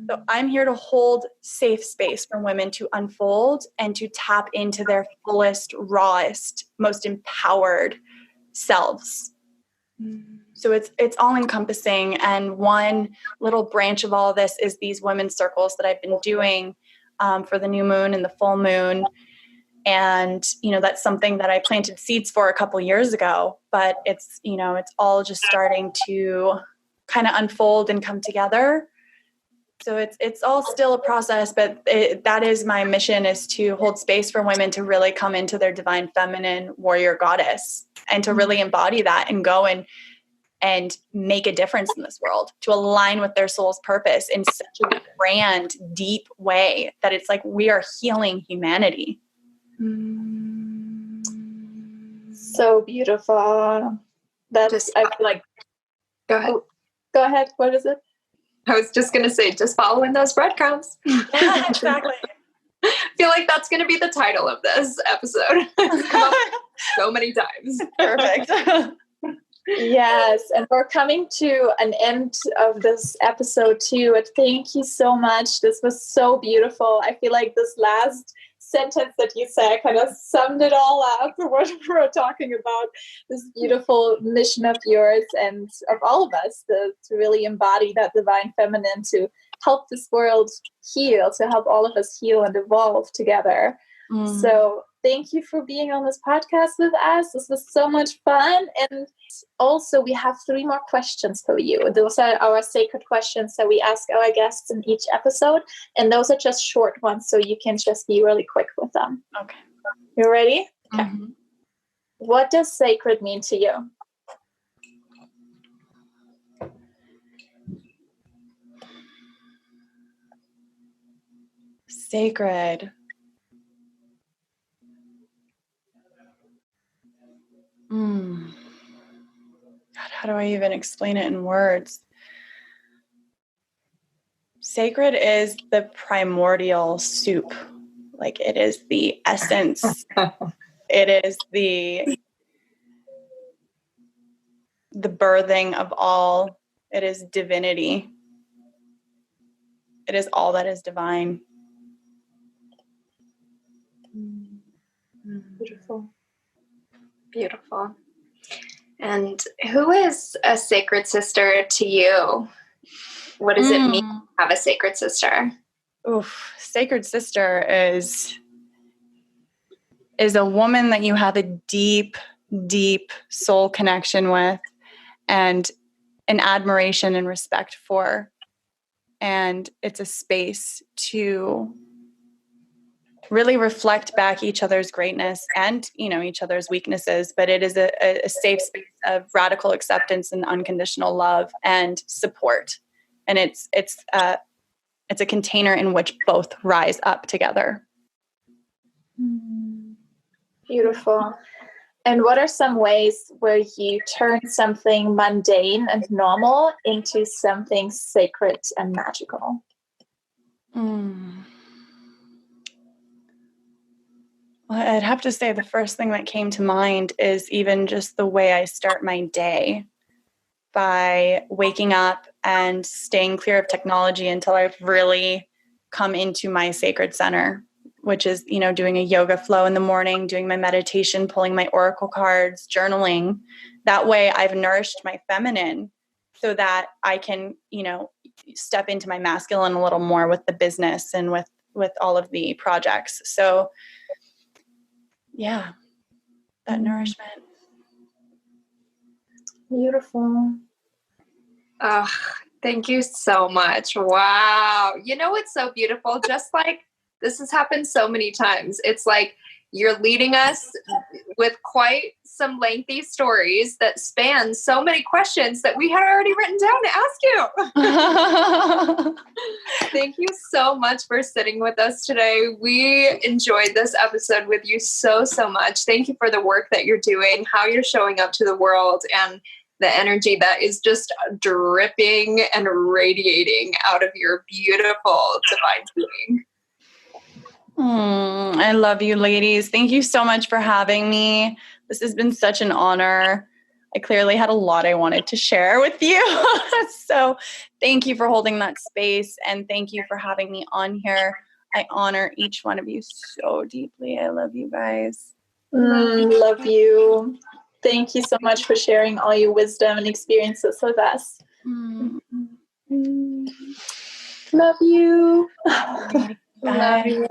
So I'm here to hold safe space for women to unfold and to tap into their fullest, rawest, most empowered selves. So it's all encompassing. And one little branch of all of this is these women's circles that I've been doing for the new moon and the full moon. And, that's something that I planted seeds for a couple years ago, but it's all just starting to kind of unfold and come together. So it's all still a process, but that is my mission, is to hold space for women to really come into their divine feminine warrior goddess and to really embody that and go and make a difference in this world, to align with their soul's purpose in such a grand, deep way that it's like we are healing humanity. So beautiful. That's, I feel like, Go ahead. go ahead. What is it? I was just going to say, just following those breadcrumbs. Yeah, exactly. I feel like that's going to be the title of this episode. It's come up so many times. Perfect. Yes, and we're coming to an end of this episode too. And thank you so much. This was so beautiful. I feel like this last sentence that you said kind of summed it all up, what we're talking about, this beautiful mission of yours and of all of us to really embody that divine feminine, to help this world heal, to help all of us heal and evolve together. So thank you for being on this podcast with us. This was so much fun. And also, we have 3 more questions for you. Those are our sacred questions that we ask our guests in each episode. And those are just short ones, so you can just be really quick with them. Okay. You ready? Okay. Mm-hmm. What does sacred mean to you? Sacred. God, how do I even explain it in words? Sacred is the primordial soup. Like, it is the essence. It is the birthing of all. It is divinity. It is all that is divine. Beautiful. Beautiful. And who is a sacred sister to you? What does it mean to have a sacred sister? Oof. Sacred sister is a woman that you have a deep, deep soul connection with and an admiration and respect for. And it's a space to really reflect back each other's greatness and, each other's weaknesses. But it is a safe space of radical acceptance and unconditional love and support. And it's a container in which both rise up together. Beautiful. And what are some ways where you turn something mundane and normal into something sacred and magical? Well, I'd have to say the first thing that came to mind is even just the way I start my day, by waking up and staying clear of technology until I've really come into my sacred center, which is, doing a yoga flow in the morning, doing my meditation, pulling my oracle cards, journaling. That way I've nourished my feminine so that I can, step into my masculine a little more with the business and with all of the projects. So yeah, that nourishment. Beautiful. Oh, thank you so much. Wow. It's so beautiful. Just like this has happened so many times. It's like you're leading us with quite some lengthy stories that span so many questions that we had already written down to ask you. Thank you so much for sitting with us today. We enjoyed this episode with you so, so much. Thank you for the work that you're doing, how you're showing up to the world, and the energy that is just dripping and radiating out of your beautiful divine being. I love you, ladies. Thank you so much for having me. This has been such an honor. I clearly had a lot I wanted to share with you. So thank you for holding that space, and thank you for having me on here. I honor each one of you so deeply. I love you guys. Love you. Thank you so much for sharing all your wisdom and experiences with us. Love you. Bye. Love you.